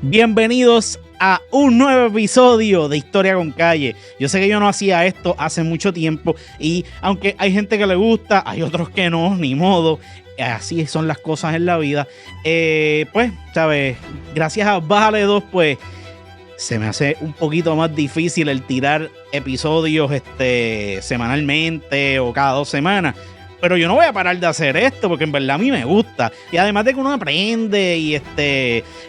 Bienvenidos a un nuevo episodio de Historia con Calle. Yo sé que yo no hacía esto hace mucho tiempo y aunque hay gente que le gusta, hay otros que no, ni modo. Así son las cosas en la vida. Pues, ¿sabes? Gracias a Bájale 2, pues se me hace un poquito más difícil el tirar episodios semanalmente o cada 2 semanas. Pero yo no voy a parar de hacer esto porque en verdad a mí me gusta. Y además de que uno aprende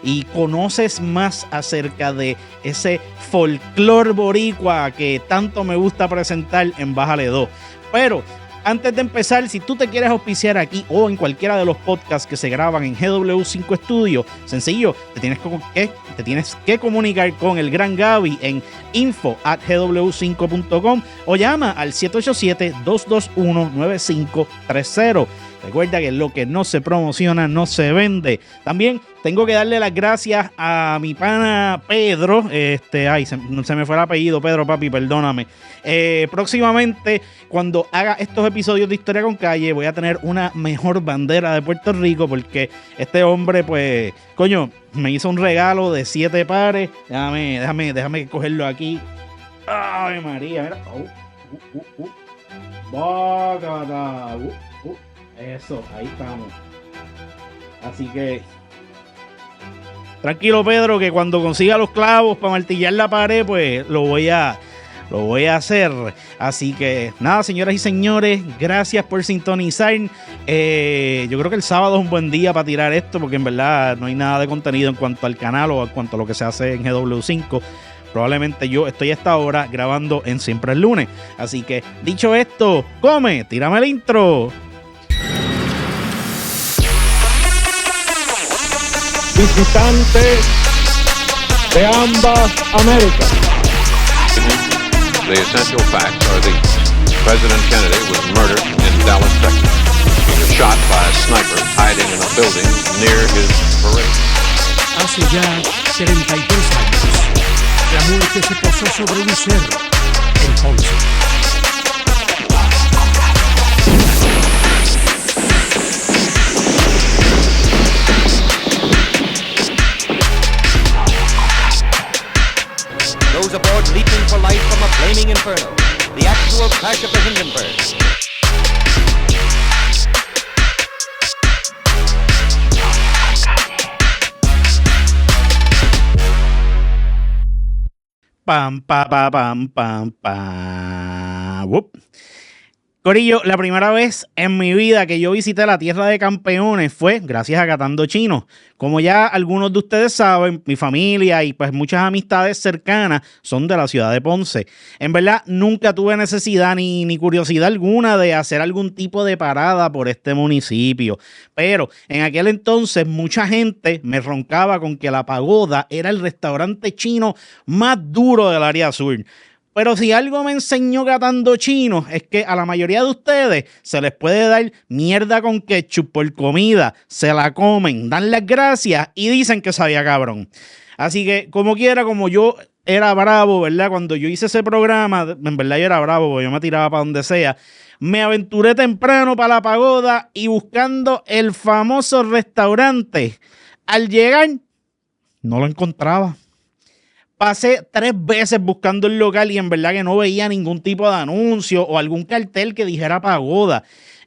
y conoces más acerca de ese folclore boricua que tanto me gusta presentar en Bájale 2. Pero antes de empezar, si tú te quieres auspiciar aquí o en cualquiera de los podcasts que se graban en GW5 Studio, sencillo, te tienes que comunicar con el gran Gaby en info@gw5.com o llama al 787-221-9530. Recuerda que lo que no se promociona no se vende. También tengo que darle las gracias a mi pana Pedro. Se me fue el apellido, Pedro, papi, perdóname. Próximamente, cuando haga estos episodios de Historia con Calle, voy a tener una mejor bandera de Puerto Rico porque este hombre, pues, coño, me hizo un regalo de 7 pares. Déjame cogerlo aquí. Ay, María, mira. Bácata. Eso, ahí estamos. Así que tranquilo, Pedro, que cuando consiga los clavos para martillar la pared, pues lo voy a hacer. Así que nada, señoras y señores, gracias por sintonizar. Yo creo que el sábado es un buen día para tirar esto, porque en verdad no hay nada de contenido en cuanto al canal o en cuanto a lo que se hace en GW5. Probablemente yo estoy a esta hora grabando en Siempre el Lunes. Así que, dicho esto, tírame el intro. Visitantes de ambas Américas. The essential facts are these. President Kennedy was murdered in Dallas, Texas. He was shot by a sniper hiding in a building near his parade. Hace ya 73 años, la muerte se posó sobre un cerro en Ponce. Those aboard leaping for life from a flaming inferno. The actual crash of the Hindenburg. Pam, pa, pa, pam, pam, pam. Whoop. Corillo, la primera vez en mi vida que yo visité la tierra de campeones fue gracias a Catando Chino. Como ya algunos de ustedes saben, mi familia y pues muchas amistades cercanas son de la ciudad de Ponce. En verdad, nunca tuve necesidad ni curiosidad alguna de hacer algún tipo de parada por este municipio. Pero en aquel entonces mucha gente me roncaba con que La Pagoda era el restaurante chino más duro del área sur. Pero si algo me enseñó Catando Chino es que a la mayoría de ustedes se les puede dar mierda con ketchup por comida, se la comen, dan las gracias y dicen que sabía cabrón. Así que como quiera, como yo era bravo, ¿verdad? Cuando yo hice ese programa, en verdad yo era bravo porque yo me tiraba para donde sea. Me aventuré temprano para La Pagoda y buscando el famoso restaurante. Al llegar, no lo encontraba. Pasé 3 veces buscando el local y en verdad que no veía ningún tipo de anuncio o algún cartel que dijera Pagoda.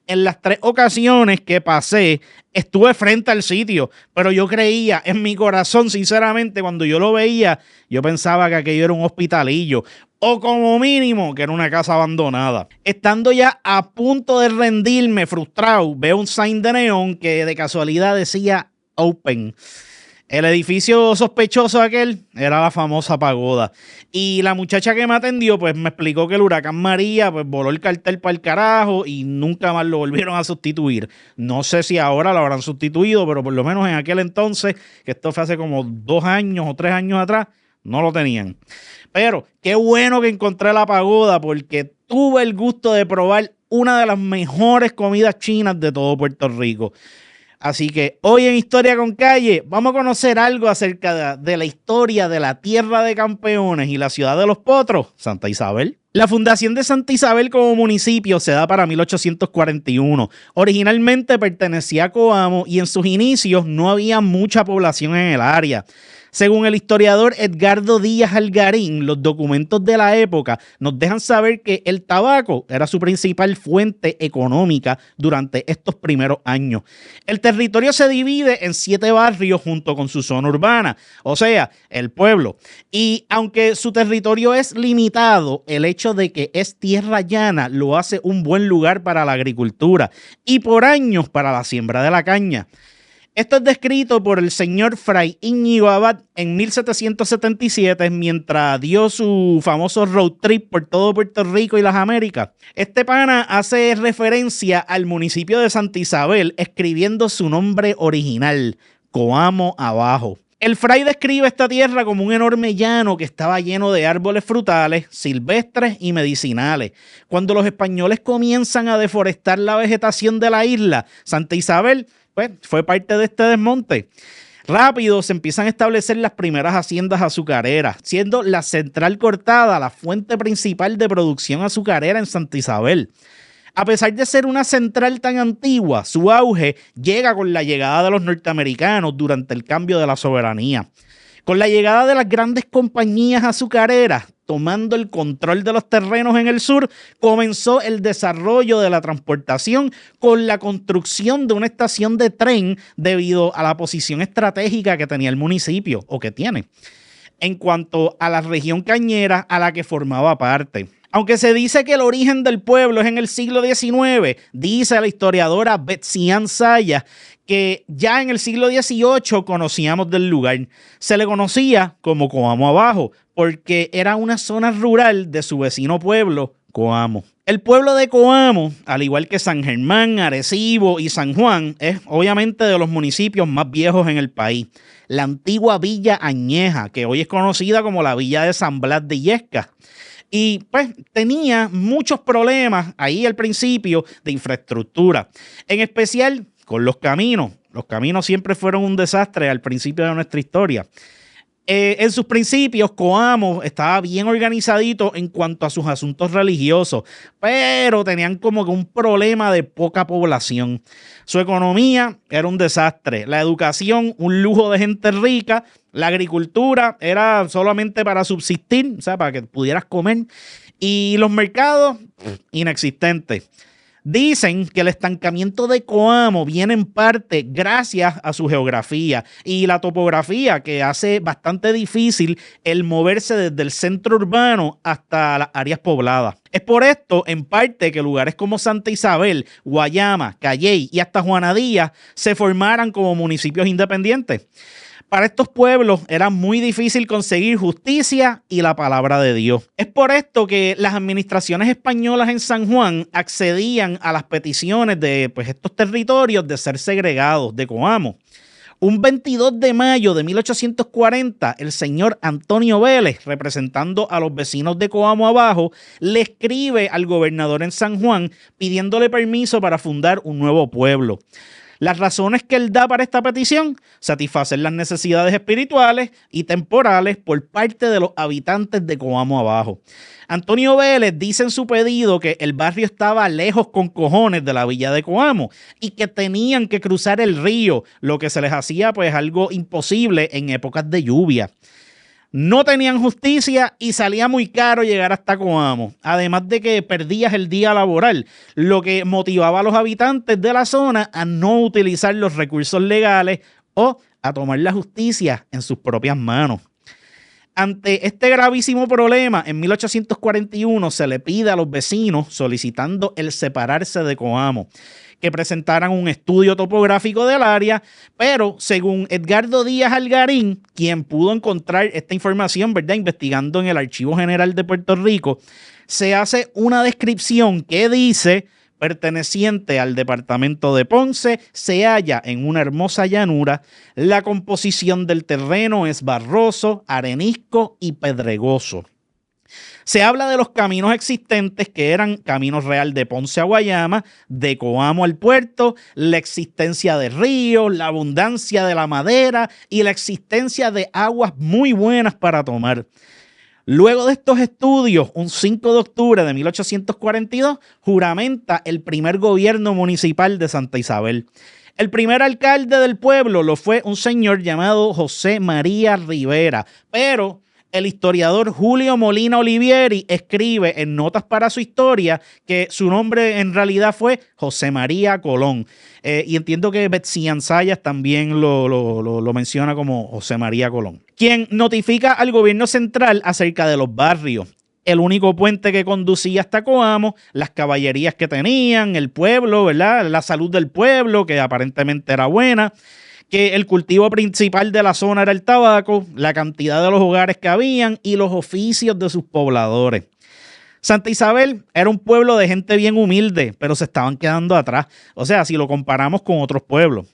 En las 3 ocasiones que pasé, estuve frente al sitio, pero yo creía en mi corazón, sinceramente, cuando yo lo veía, yo pensaba que aquello era un hospitalillo o como mínimo que era una casa abandonada. Estando ya a punto de rendirme, frustrado, veo un sign de neón que de casualidad decía Open. El edificio sospechoso aquel era la famosa Pagoda. Y la muchacha que me atendió, pues me explicó que el huracán María, pues voló el cartel para el carajo y nunca más lo volvieron a sustituir. No sé si ahora lo habrán sustituido, pero por lo menos en aquel entonces, que esto fue hace como 2 años o 3 años atrás, no lo tenían. Pero qué bueno que encontré la Pagoda porque tuve el gusto de probar una de las mejores comidas chinas de todo Puerto Rico. Así que hoy en Historia con Calle vamos a conocer algo acerca de la historia de la tierra de campeones y la ciudad de los potros, Santa Isabel. La fundación de Santa Isabel como municipio se da para 1841. Originalmente pertenecía a Coamo y en sus inicios no había mucha población en el área. Según el historiador Edgardo Díaz Algarín, los documentos de la época nos dejan saber que el tabaco era su principal fuente económica durante estos primeros años. El territorio se divide en 7 barrios junto con su zona urbana, o sea, el pueblo. Y aunque su territorio es limitado, el hecho de que es tierra llana lo hace un buen lugar para la agricultura y por años para la siembra de la caña. Esto es descrito por el señor Fray Íñigo Abad en 1777 mientras dio su famoso road trip por todo Puerto Rico y las Américas. Este pana hace referencia al municipio de Santa Isabel escribiendo su nombre original, Coamo Abajo. El fray describe esta tierra como un enorme llano que estaba lleno de árboles frutales, silvestres y medicinales. Cuando los españoles comienzan a deforestar la vegetación de la isla, Santa Isabel pues fue parte de este desmonte. Rápido se empiezan a establecer las primeras haciendas azucareras, siendo la Central Cortada la fuente principal de producción azucarera en Santa Isabel. A pesar de ser una central tan antigua, su auge llega con la llegada de los norteamericanos durante el cambio de la soberanía. Con la llegada de las grandes compañías azucareras, tomando el control de los terrenos en el sur, comenzó el desarrollo de la transportación con la construcción de una estación de tren debido a la posición estratégica que tenía el municipio, o que tiene, en cuanto a la región cañera a la que formaba parte. Aunque se dice que el origen del pueblo es en el siglo XIX, dice la historiadora Betsy Ann Sayas que ya en el siglo XVIII conocíamos del lugar. Se le conocía como Coamo Abajo, porque era una zona rural de su vecino pueblo, Coamo. El pueblo de Coamo, al igual que San Germán, Arecibo y San Juan, es obviamente de los municipios más viejos en el país. La antigua Villa Añeja, que hoy es conocida como la Villa de San Blas de Illescas. Y pues tenía muchos problemas ahí al principio de infraestructura, en especial con los caminos. Los caminos siempre fueron un desastre al principio de nuestra historia. En sus principios, Coamo estaba bien organizadito en cuanto a sus asuntos religiosos, pero tenían como que un problema de poca población. Su economía era un desastre, la educación un lujo de gente rica, la agricultura era solamente para subsistir, o sea, para que pudieras comer, y los mercados inexistentes. Dicen que el estancamiento de Coamo viene en parte gracias a su geografía y la topografía que hace bastante difícil el moverse desde el centro urbano hasta las áreas pobladas. Es por esto, en parte, que lugares como Santa Isabel, Guayama, Calley y hasta Juanadía se formaran como municipios independientes. Para estos pueblos era muy difícil conseguir justicia y la palabra de Dios. Es por esto que las administraciones españolas en San Juan accedían a las peticiones de estos territorios de ser segregados de Coamo. Un 22 de mayo de 1840, el señor Antonio Vélez, representando a los vecinos de Coamo Abajo, le escribe al gobernador en San Juan pidiéndole permiso para fundar un nuevo pueblo. Las razones que él da para esta petición: satisfacer las necesidades espirituales y temporales por parte de los habitantes de Coamo Abajo. Antonio Vélez dice en su pedido que el barrio estaba lejos con cojones de la villa de Coamo y que tenían que cruzar el río, lo que se les hacía algo imposible en épocas de lluvia. No tenían justicia y salía muy caro llegar hasta Coamo, además de que perdías el día laboral, lo que motivaba a los habitantes de la zona a no utilizar los recursos legales o a tomar la justicia en sus propias manos. Ante este gravísimo problema, en 1841 se le pide a los vecinos solicitando el separarse de Coamo, que presentaran un estudio topográfico del área, pero según Edgardo Díaz Algarín, quien pudo encontrar esta información, ¿verdad?, investigando en el Archivo General de Puerto Rico, se hace una descripción que dice: perteneciente al departamento de Ponce, se halla en una hermosa llanura. La composición del terreno es barroso, arenisco y pedregoso. Se habla de los caminos existentes, que eran Camino Real de Ponce a Guayama, de Coamo al puerto, la existencia de ríos, la abundancia de la madera y la existencia de aguas muy buenas para tomar. Luego de estos estudios, un 5 de octubre de 1842, juramenta el primer gobierno municipal de Santa Isabel. El primer alcalde del pueblo lo fue un señor llamado José María Rivera, pero el historiador Julio Molina Olivieri escribe en notas para su historia que su nombre en realidad fue José María Colón. Y entiendo que Betsy Ansayas también lo menciona como José María Colón, quien notifica al gobierno central acerca de los barrios, el único puente que conducía hasta Coamo, las caballerías que tenían, el pueblo, ¿verdad? La salud del pueblo, que aparentemente era buena, que el cultivo principal de la zona era el tabaco, la cantidad de los hogares que habían y los oficios de sus pobladores. Santa Isabel era un pueblo de gente bien humilde, pero se estaban quedando atrás. O sea, si lo comparamos con otros pueblos.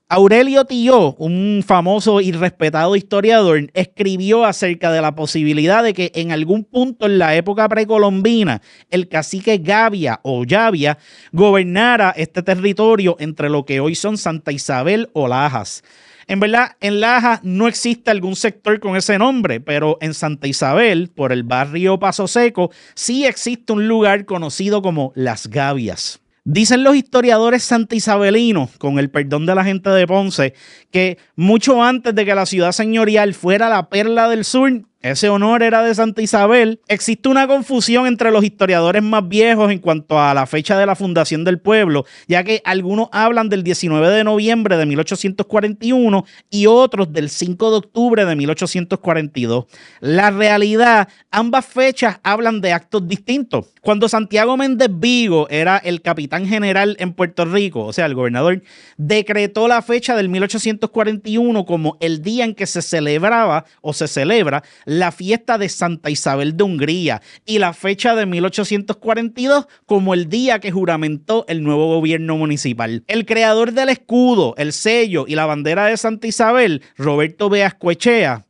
Aurelio Tilló, un famoso y respetado historiador, escribió acerca de la posibilidad de que en algún punto en la época precolombina el cacique Gavia o Llavia gobernara este territorio entre lo que hoy son Santa Isabel o Lajas. En verdad, en Lajas no existe algún sector con ese nombre, pero en Santa Isabel, por el barrio Paso Seco, sí existe un lugar conocido como Las Gavias. Dicen los historiadores santaisabelinos, con el perdón de la gente de Ponce, que mucho antes de que la ciudad señorial fuera la perla del sur, ese honor era de Santa Isabel. Existe una confusión entre los historiadores más viejos en cuanto a la fecha de la fundación del pueblo, ya que algunos hablan del 19 de noviembre de 1841 y otros del 5 de octubre de 1842. La realidad, ambas fechas hablan de actos distintos. Cuando Santiago Méndez Vigo era el capitán general en Puerto Rico, o sea, el gobernador, decretó la fecha del 1841 como el día en que se celebraba o se celebra la fiesta de Santa Isabel de Hungría y la fecha de 1842 como el día que juramentó el nuevo gobierno municipal. El creador del escudo, el sello y la bandera de Santa Isabel, Roberto Beascoechea,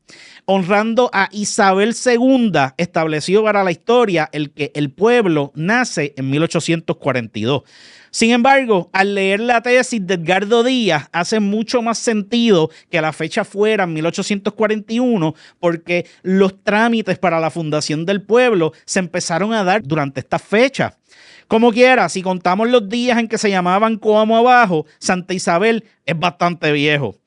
honrando a Isabel II, estableció para la historia que el pueblo nace en 1842. Sin embargo, al leer la tesis de Edgardo Díaz, hace mucho más sentido que la fecha fuera en 1841, porque los trámites para la fundación del pueblo se empezaron a dar durante esta fecha. Como quiera, si contamos los días en que se llamaban Coamo Abajo, Santa Isabel es bastante viejo.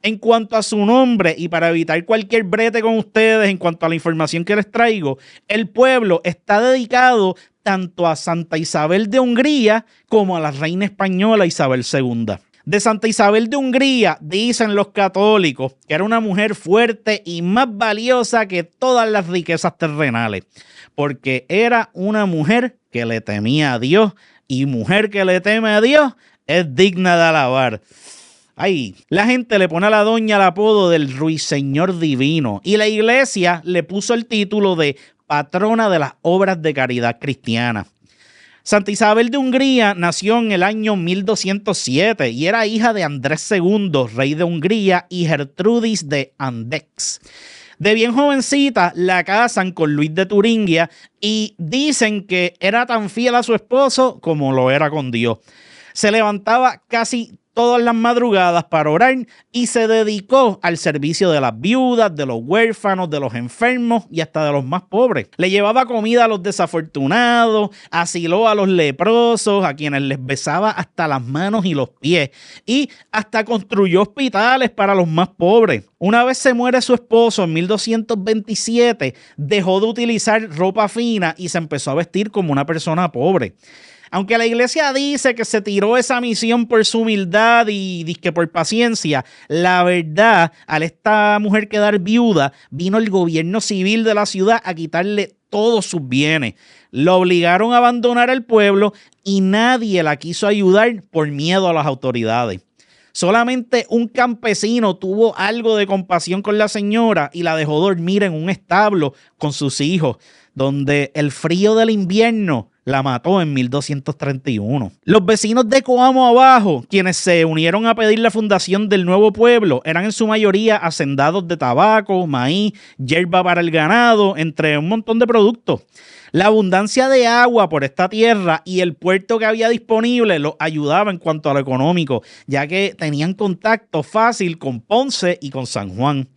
En cuanto a su nombre, y para evitar cualquier brete con ustedes en cuanto a la información que les traigo, el pueblo está dedicado tanto a Santa Isabel de Hungría como a la reina española Isabel II. De Santa Isabel de Hungría dicen los católicos que era una mujer fuerte y más valiosa que todas las riquezas terrenales, porque era una mujer que le temía a Dios, y mujer que le teme a Dios es digna de alabar. Ay, la gente le pone a la doña el apodo del Ruiseñor Divino y la iglesia le puso el título de patrona de las obras de caridad cristiana. Santa Isabel de Hungría nació en el año 1207 y era hija de Andrés II, rey de Hungría, y Gertrudis de Andechs. De bien jovencita la casan con Luis de Turingia y dicen que era tan fiel a su esposo como lo era con Dios. Se levantaba casi todas las madrugadas para orar y se dedicó al servicio de las viudas, de los huérfanos, de los enfermos y hasta de los más pobres. Le llevaba comida a los desafortunados, asiló a los leprosos, a quienes les besaba hasta las manos y los pies, y hasta construyó hospitales para los más pobres. Una vez se muere su esposo en 1227, dejó de utilizar ropa fina y se empezó a vestir como una persona pobre. Aunque la iglesia dice que se tiró esa misión por su humildad y dizque por paciencia, la verdad, al esta mujer quedar viuda, vino el gobierno civil de la ciudad a quitarle todos sus bienes. La obligaron a abandonar el pueblo y nadie la quiso ayudar por miedo a las autoridades. Solamente un campesino tuvo algo de compasión con la señora y la dejó dormir en un establo con sus hijos, donde el frío del invierno la mató en 1231. Los vecinos de Coamo Abajo, quienes se unieron a pedir la fundación del nuevo pueblo, eran en su mayoría hacendados de tabaco, maíz, hierba para el ganado, entre un montón de productos. La abundancia de agua por esta tierra y el puerto que había disponible los ayudaba en cuanto a lo económico, ya que tenían contacto fácil con Ponce y con San Juan.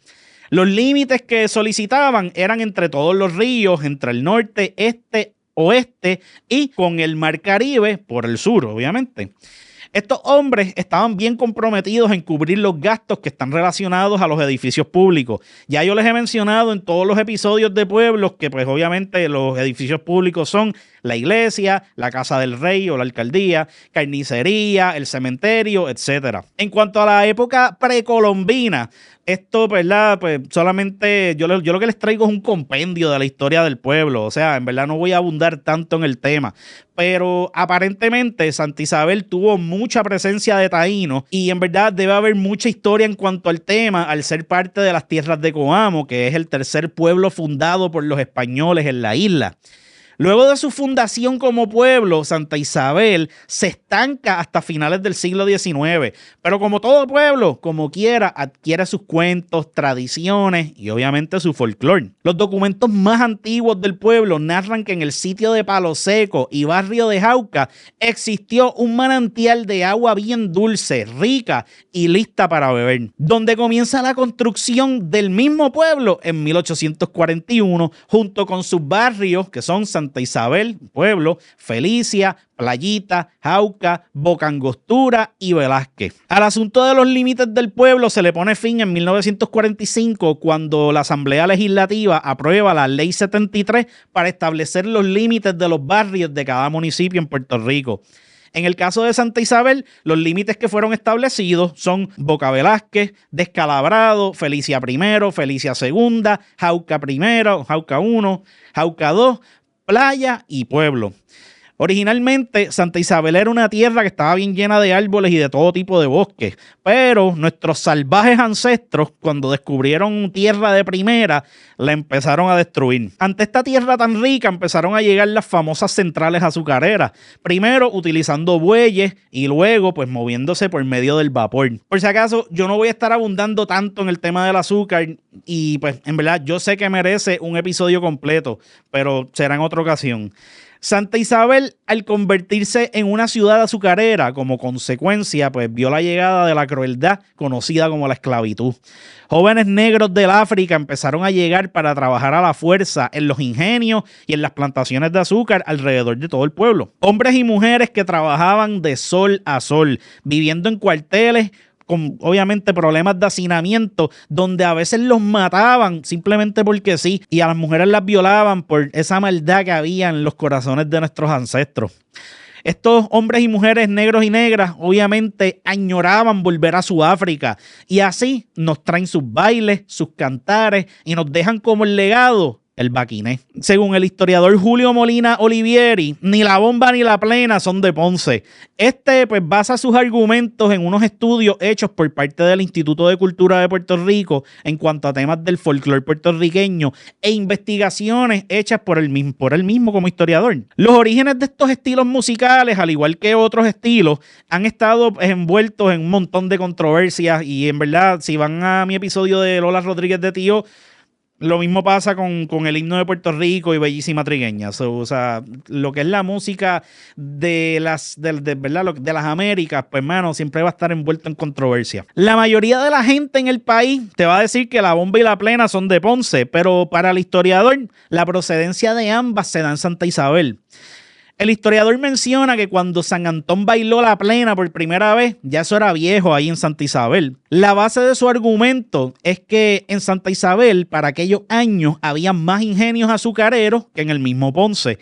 Los límites que solicitaban eran entre todos los ríos, entre el norte, este, oeste y con el Mar Caribe por el sur, obviamente. Estos hombres estaban bien comprometidos en cubrir los gastos que están relacionados a los edificios públicos. Ya yo les he mencionado en todos los episodios de Pueblos que pues obviamente los edificios públicos son la iglesia, la casa del rey o la alcaldía, carnicería, el cementerio, etc. En cuanto a la época precolombina, esto, ¿verdad? Pues solamente yo lo que les traigo es un compendio de la historia del pueblo. O sea, en verdad no voy a abundar tanto en el tema. Pero aparentemente Santa Isabel tuvo mucha presencia de taínos y en verdad debe haber mucha historia en cuanto al tema al ser parte de las tierras de Coamo, que es el tercer pueblo fundado por los españoles en la isla. Luego de su fundación como pueblo, Santa Isabel se estanca hasta finales del siglo XIX, pero como todo pueblo, como quiera, adquiere sus cuentos, tradiciones y obviamente su folclore. Los documentos más antiguos del pueblo narran que en el sitio de Palo Seco y barrio de Jauca existió un manantial de agua bien dulce, rica y lista para beber, donde comienza la construcción del mismo pueblo en 1841, junto con sus barrios que son Santa Isabel, Pueblo, Felicia, Playita, Jauca, Boca Angostura y Velázquez. Al asunto de los límites del pueblo se le pone fin en 1945 cuando la Asamblea Legislativa aprueba la Ley 73 para establecer los límites de los barrios de cada municipio en Puerto Rico. En el caso de Santa Isabel, los límites que fueron establecidos son Boca Velázquez, Descalabrado, Felicia I, Felicia II, Jauca I, Jauca I, Jauca II, Playa y Pueblo. Originalmente, Santa Isabel era una tierra que estaba bien llena de árboles y de todo tipo de bosques, pero nuestros salvajes ancestros, cuando descubrieron tierra de primera, la empezaron a destruir. Ante esta tierra tan rica, empezaron a llegar las famosas centrales azucareras, primero utilizando bueyes y luego pues moviéndose por medio del vapor. Por si acaso, yo no voy a estar abundando tanto en el tema del azúcar y pues en verdad yo sé que merece un episodio completo, pero será en otra ocasión. Santa Isabel, al convertirse en una ciudad azucarera, como consecuencia, pues vio la llegada de la crueldad conocida como la esclavitud. Jóvenes negros del África empezaron a llegar para trabajar a la fuerza en los ingenios y en las plantaciones de azúcar alrededor de todo el pueblo. Hombres y mujeres que trabajaban de sol a sol, viviendo en cuarteles, con obviamente problemas de hacinamiento, donde a veces los mataban simplemente porque sí, y a las mujeres las violaban por esa maldad que había en los corazones de nuestros ancestros. Estos hombres y mujeres negros y negras obviamente añoraban volver a su África y así nos traen sus bailes, sus cantares y nos dejan como el legado el baquiné. Según el historiador Julio Molina Olivieri, ni la bomba ni la plena son de Ponce. Pues basa sus argumentos en unos estudios hechos por parte del Instituto de Cultura de Puerto Rico en cuanto a temas del folclore puertorriqueño e investigaciones hechas por él mismo como historiador. Los orígenes de estos estilos musicales, al igual que otros estilos, han estado envueltos en un montón de controversias y en verdad, si van a mi episodio de Lola Rodríguez de Tío, lo mismo pasa con el himno de Puerto Rico y Bellísima Trigueña. O sea, lo que es la música de las Américas, pues hermano, siempre va a estar envuelto en controversia. La mayoría de la gente en el país te va a decir que la bomba y la plena son de Ponce, pero para el historiador, la procedencia de ambas se da en Santa Isabel. El historiador menciona que cuando San Antón bailó la plena por primera vez, ya eso era viejo ahí en Santa Isabel. La base de su argumento es que en Santa Isabel, para aquellos años, había más ingenios azucareros que en el mismo Ponce.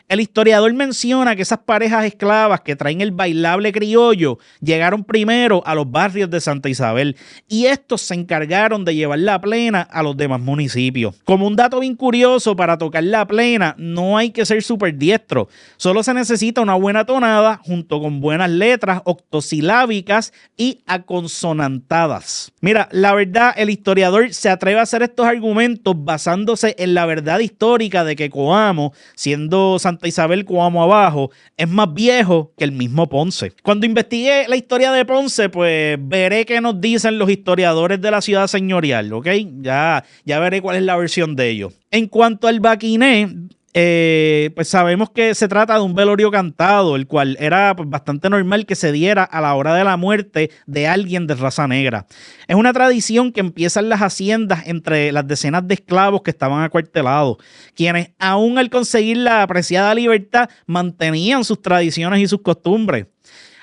El historiador menciona que esas parejas esclavas que traen el bailable criollo llegaron primero a los barrios de Santa Isabel y estos se encargaron de llevar la plena a los demás municipios. Como un dato bien curioso, para tocar la plena no hay que ser súper diestro, solo se necesita una buena tonada junto con buenas letras octosilábicas y aconsonantadas. Mira, la verdad, el historiador se atreve a hacer estos argumentos basándose en la verdad histórica de que Coamo, siendo Santa Isabel Coamo abajo, es más viejo que el mismo Ponce. Cuando investigué la historia de Ponce, pues veré qué nos dicen los historiadores de la ciudad señorial, ¿ok? Ya veré cuál es la versión de ellos. En cuanto al baquiné, pues sabemos que se trata de un velorio cantado, el cual era pues, bastante normal que se diera a la hora de la muerte de alguien de raza negra. Es una tradición que empieza en las haciendas entre las decenas de esclavos que estaban acuartelados, quienes aún al conseguir la apreciada libertad mantenían sus tradiciones y sus costumbres.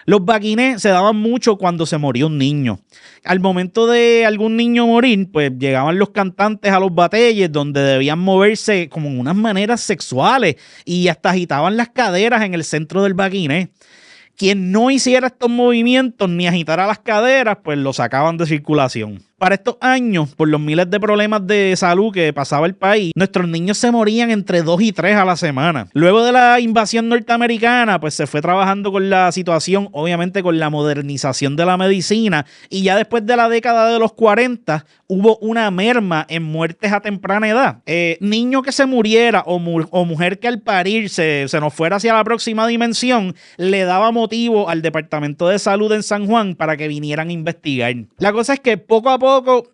Los baquinés se daban mucho cuando se moría un niño. Al momento de algún niño morir, pues llegaban los cantantes a los batelles donde debían moverse como en unas maneras sexuales y hasta agitaban las caderas en el centro del baquiné. Quien no hiciera estos movimientos ni agitara las caderas, pues lo sacaban de circulación. Para estos años, por los miles de problemas de salud que pasaba el país, nuestros niños se morían entre 2 y 3 a la semana. Luego de la invasión norteamericana, pues se fue trabajando con la situación, obviamente con la modernización de la medicina, y ya después de la década de los 40 hubo una merma en muertes a temprana edad. Niño que se muriera o mujer que al parir se nos fuera hacia la próxima dimensión, le daba motivo al Departamento de Salud en San Juan para que vinieran a investigar. La cosa es que poco a poco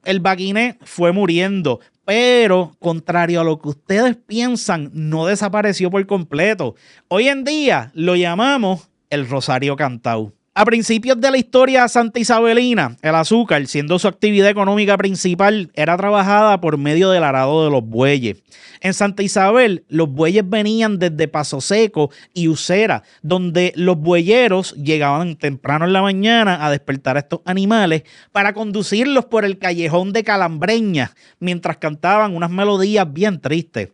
el baquiné fue muriendo, pero contrario a lo que ustedes piensan, no desapareció por completo. Hoy en día lo llamamos el rosario cantao. A principios de la historia santa isabelina, el azúcar, siendo su actividad económica principal, era trabajada por medio del arado de los bueyes. En Santa Isabel, los bueyes venían desde Paso Seco y Usera, donde los bueyeros llegaban temprano en la mañana a despertar a estos animales para conducirlos por el callejón de Calambreñas, mientras cantaban unas melodías bien tristes.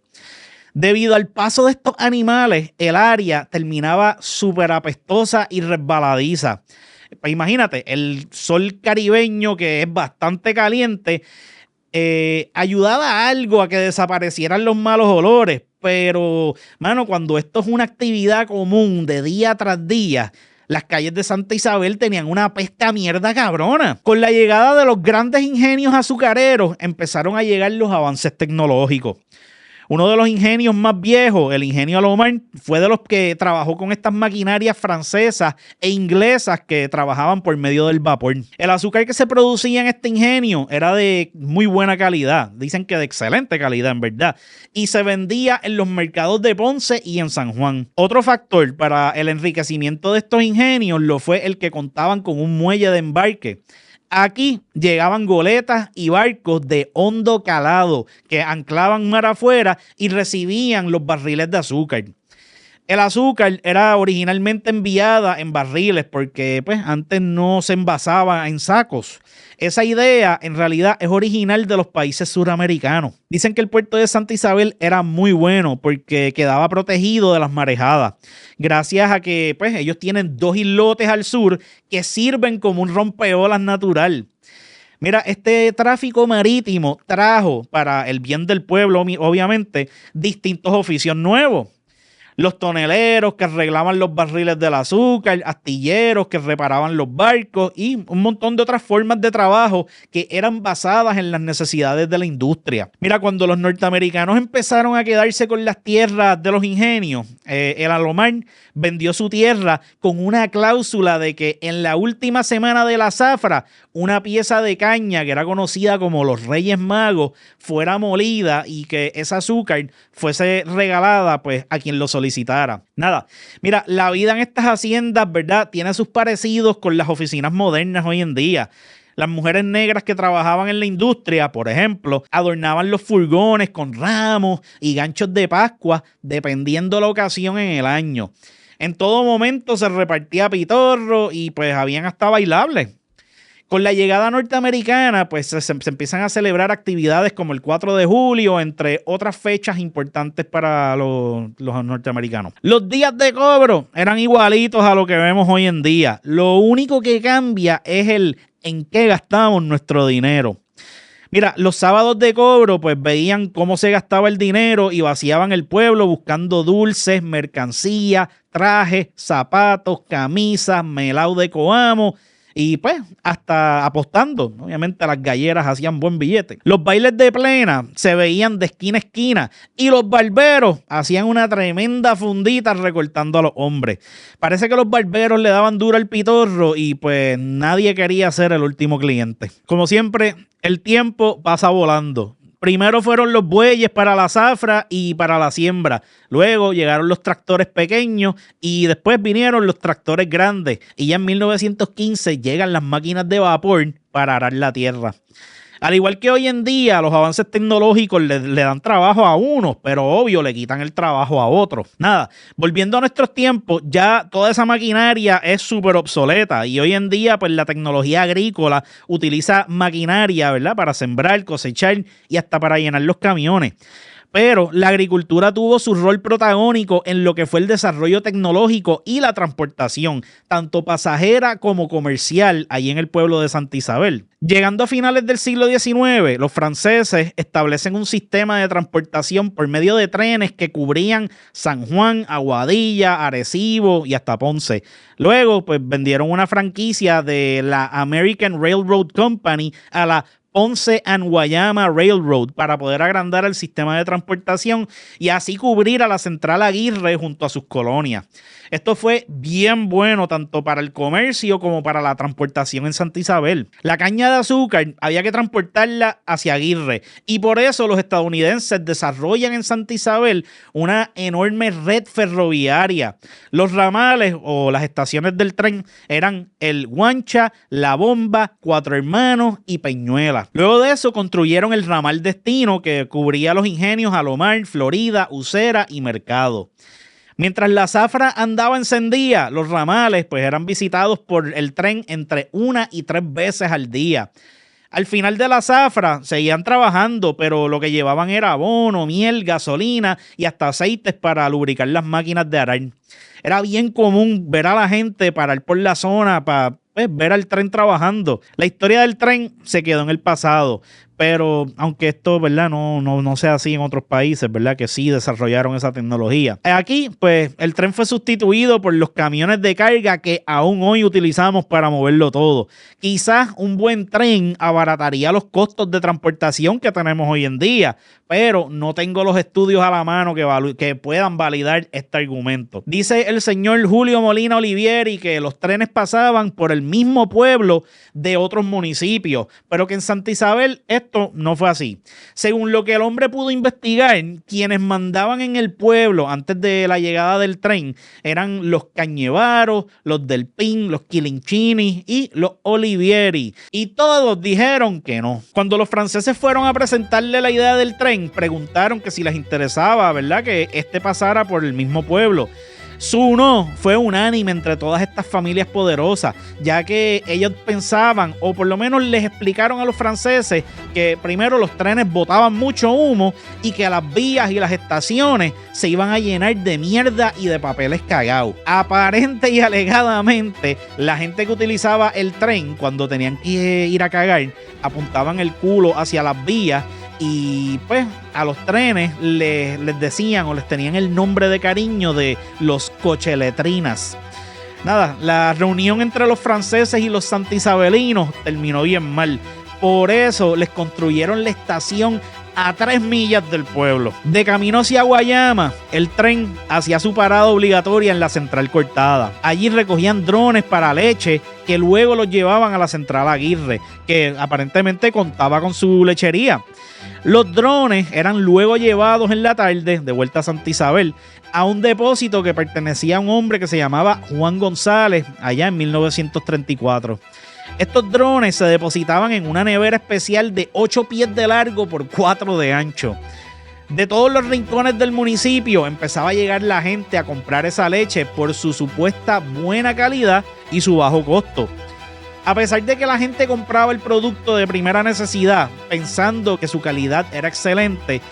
Debido al paso de estos animales, el área terminaba súper apestosa y resbaladiza. Pues imagínate, el sol caribeño, que es bastante caliente, ayudaba algo a que desaparecieran los malos olores. Pero, mano, cuando esto es una actividad común de día tras día, las calles de Santa Isabel tenían una peste a mierda cabrona. Con la llegada de los grandes ingenios azucareros, empezaron a llegar los avances tecnológicos. Uno de los ingenios más viejos, el ingenio Alomar, fue de los que trabajó con estas maquinarias francesas e inglesas que trabajaban por medio del vapor. El azúcar que se producía en este ingenio era de muy buena calidad, dicen que de excelente calidad en verdad, y se vendía en los mercados de Ponce y en San Juan. Otro factor para el enriquecimiento de estos ingenios lo fue el que contaban con un muelle de embarque. Aquí llegaban goletas y barcos de hondo calado que anclaban mar afuera y recibían los barriles de azúcar. El azúcar era originalmente enviada en barriles porque pues, antes no se envasaba en sacos. Esa idea en realidad es original de los países suramericanos. Dicen que el puerto de Santa Isabel era muy bueno porque quedaba protegido de las marejadas. Gracias a que pues, ellos tienen 2 islotes al sur que sirven como un rompeolas natural. Mira, este tráfico marítimo trajo para el bien del pueblo, obviamente, distintos oficios nuevos. Los toneleros que arreglaban los barriles del azúcar, astilleros que reparaban los barcos y un montón de otras formas de trabajo que eran basadas en las necesidades de la industria. Mira, cuando los norteamericanos empezaron a quedarse con las tierras de los ingenios, el Alomar vendió su tierra con una cláusula de que en la última semana de la zafra, una pieza de caña que era conocida como los Reyes Magos fuera molida y que ese azúcar fuese regalada pues a quien lo solicitara. Nada, mira, la vida en estas haciendas, ¿verdad? Tiene sus parecidos con las oficinas modernas hoy en día. Las mujeres negras que trabajaban en la industria, por ejemplo, adornaban los furgones con ramos y ganchos de Pascua, dependiendo la ocasión en el año. En todo momento se repartía pitorro y pues habían hasta bailables. Con la llegada norteamericana, pues se empiezan a celebrar actividades como el 4 de julio, entre otras fechas importantes para los norteamericanos. Los días de cobro eran igualitos a lo que vemos hoy en día. Lo único que cambia es el en qué gastamos nuestro dinero. Mira, los sábados de cobro pues veían cómo se gastaba el dinero y vaciaban el pueblo buscando dulces, mercancía, trajes, zapatos, camisas, melao de Coamo y pues hasta apostando. Obviamente las galleras hacían buen billete. Los bailes de plena se veían de esquina a esquina y los barberos hacían una tremenda fundita recortando a los hombres. Parece que los barberos le daban duro al pitorro y pues nadie quería ser el último cliente. Como siempre, el tiempo pasa volando. Primero fueron los bueyes para la zafra y para la siembra. Luego llegaron los tractores pequeños y después vinieron los tractores grandes. Y ya en 1915 llegan las máquinas de vapor para arar la tierra. Al igual que hoy en día, los avances tecnológicos le dan trabajo a unos, pero obvio le quitan el trabajo a otros. Nada, volviendo a nuestros tiempos, ya toda esa maquinaria es súper obsoleta y hoy en día pues la tecnología agrícola utiliza maquinaria, ¿verdad? Para sembrar, cosechar y hasta para llenar los camiones. Pero la agricultura tuvo su rol protagónico en lo que fue el desarrollo tecnológico y la transportación, tanto pasajera como comercial, ahí en el pueblo de Santa Isabel. Llegando a finales del siglo XIX, los franceses establecen un sistema de transportación por medio de trenes que cubrían San Juan, Aguadilla, Arecibo y hasta Ponce. Luego, pues vendieron una franquicia de la American Railroad Company a la Ponce and Guayama Railroad para poder agrandar el sistema de transportación y así cubrir a la Central Aguirre junto a sus colonias. Esto fue bien bueno tanto para el comercio como para la transportación en Santa Isabel. La caña de azúcar había que transportarla hacia Aguirre y por eso los estadounidenses desarrollan en Santa Isabel una enorme red ferroviaria. Los ramales o las estaciones del tren eran el Guancha, La Bomba, Cuatro Hermanos y Peñuela. Luego de eso construyeron el ramal Destino que cubría los ingenios Alomar, Florida, Ucera y Mercado. Mientras la zafra andaba encendida, los ramales pues eran visitados por el tren entre 1 y 3 veces al día. Al final de la zafra seguían trabajando, pero lo que llevaban era abono, miel, gasolina y hasta aceites para lubricar las máquinas de arar. Era bien común ver a la gente parar por la zona para ver al tren trabajando. La historia del tren se quedó en el pasado, pero aunque esto, ¿verdad? No sea así en otros países, ¿verdad? Que sí desarrollaron esa tecnología. Aquí, pues, el tren fue sustituido por los camiones de carga que aún hoy utilizamos para moverlo todo. Quizás un buen tren abarataría los costos de transportación que tenemos hoy en día, pero no tengo los estudios a la mano que puedan validar este argumento. Dice el señor Julio Molina Olivieri que los trenes pasaban por el mismo pueblo de otros municipios, pero que en Santa Isabel esto no fue así. Según lo que el hombre pudo investigar, quienes mandaban en el pueblo antes de la llegada del tren eran los Cañevaros, los Del Pin, los Quilinchini y los Olivieri. Y todos dijeron que no. Cuando los franceses fueron a presentarle la idea del tren, preguntaron que si les interesaba, ¿verdad?, que este pasara por el mismo pueblo. Su no fue unánime entre todas estas familias poderosas, ya que ellos pensaban, o por lo menos les explicaron a los franceses, que primero los trenes botaban mucho humo y que las vías y las estaciones se iban a llenar de mierda y de papeles cagados. Aparente y alegadamente, la gente que utilizaba el tren cuando tenían que ir a cagar, apuntaban el culo hacia las vías y pues a los trenes les decían o les tenían el nombre de cariño de los cocheletrinas. Nada, la reunión entre los franceses y los santisabelinos terminó bien mal. Por eso les construyeron la estación a 3 millas del pueblo. De camino hacia Guayama, el tren hacía su parada obligatoria en la Central Cortada. Allí recogían drones para leche que luego los llevaban a la Central Aguirre, que aparentemente contaba con su lechería. Los drones eran luego llevados en la tarde de vuelta a Santa Isabel a un depósito que pertenecía a un hombre que se llamaba Juan González allá en 1934. Estos drones se depositaban en una nevera especial de 8 pies de largo por 4 de ancho. De todos los rincones del municipio empezaba a llegar la gente a comprar esa leche por su supuesta buena calidad y su bajo costo. A pesar de que la gente compraba el producto de primera necesidad pensando que su calidad era excelente,